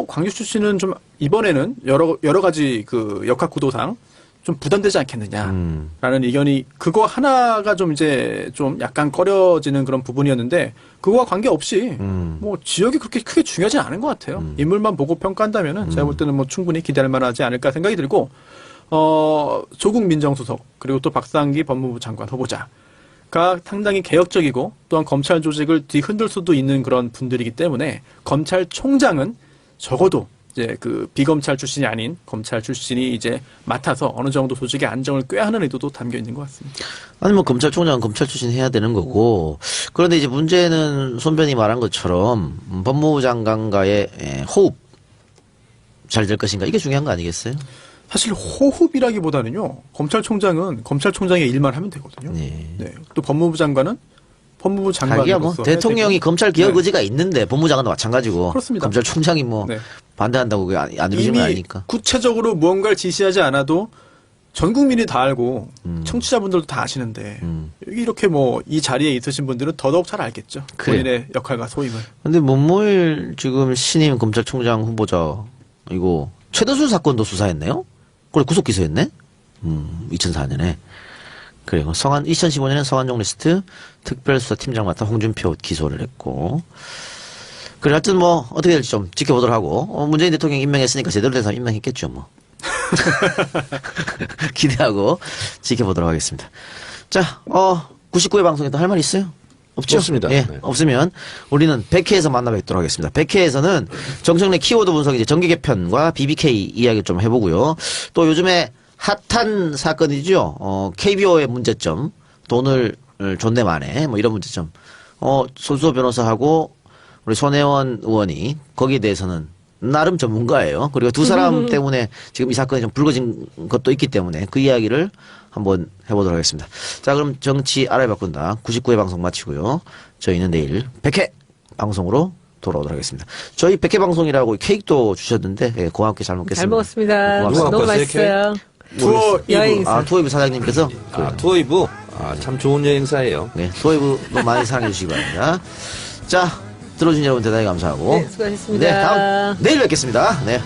광주 출신은 좀 이번에는 여러 가지 그 역학 구도상 좀 부담되지 않겠느냐라는 의견이 그거 하나가 좀 이제 좀 약간 꺼려지는 그런 부분이었는데 그거와 관계없이 뭐 지역이 그렇게 크게 중요하지 않은 것 같아요. 인물만 보고 평가한다면은 제가 볼 때는 뭐 충분히 기대할 만하지 않을까 생각이 들고 조국 민정수석 그리고 또 박상기 법무부 장관 후보자가 상당히 개혁적이고 또한 검찰 조직을 뒤흔들 수도 있는 그런 분들이기 때문에 검찰총장은 적어도 이제 그 비검찰 출신이 아닌 검찰 출신이 이제 맡아서 어느 정도 조직의 안정을 꾀하는 의도도 담겨 있는 것 같습니다. 아니 뭐 검찰총장은 검찰 출신 해야 되는 거고 그런데 이제 문제는 손변이 말한 것처럼 법무부 장관과의 호흡 잘 될 것인가 이게 중요한 거 아니겠어요? 사실 호흡이라기보다는요. 검찰총장은 검찰총장의 일만 하면 되거든요. 네. 네. 또 법무부 장관은 법무부 자기야 뭐 장관으로서 대통령이 검찰 개혁 네. 의지가 있는데 법무부 장관도 마찬가지고 그렇습니다. 검찰총장이 뭐 네. 반대한다고 그게 안 이루어지는 건 이미 아니니까. 구체적으로 무언가를 지시하지 않아도 전 국민이 다 알고 청취자분들도 다 아시는데 여기 이렇게 뭐 이 자리에 있으신 분들은 더더욱 잘 알겠죠. 그래요. 본인의 역할과 소임을. 근데 문무일 지금 신임 검찰총장 후보자 이거 최도수 사건도 수사했네요. 그래 구속 기소했네. 2004년에. 그리고 2015년에 성한종 리스트 특별수사팀장 맡아 홍준표 기소를 했고. 그래 하여튼 뭐 어떻게 될지 좀 지켜보도록 하고 문재인 대통령 임명했으니까 제대로 된 사람 임명했겠죠 뭐. 기대하고 지켜보도록 하겠습니다. 자, 99회 방송에 또 할 말 있어요? 없죠? 없습니다. 예, 네. 없으면 우리는 100회에서 만나 뵙도록 하겠습니다. 100회에서는 정청래 키워드 분석 이제 정기 개편과 BBK 이야기 좀 해보고요. 또 요즘에 핫한 사건이죠. KBO의 문제점, 돈을 존내만해, 뭐 이런 문제점. 손수호 변호사하고 우리 손혜원 의원이 거기에 대해서는 나름 전문가예요. 그리고 두 사람 때문에 지금 이 사건이 좀 불거진 것도 있기 때문에 그 이야기를 한번 해보도록 하겠습니다. 자, 그럼 정치 알아야 바꾼다 99회 방송 마치고요. 저희는 내일 100회 방송으로 돌아오도록 하겠습니다. 저희 100회 방송이라고 케이크도 주셨는데 예, 고맙게 잘 먹겠습니다. 잘 먹었습니다. 고맙습니다. 너무 먹었어요, 맛있어요. 투어 여행사. 투어이브 사장님께서 투어이브 참 좋은 여행사예요. 네, 투어이브도 많이 사랑해 주시기 바랍니다. 자, 들어주신 여러분 대단히 감사하고 네, 수고하셨습니다. 네, 다음 내일 뵙겠습니다. 네.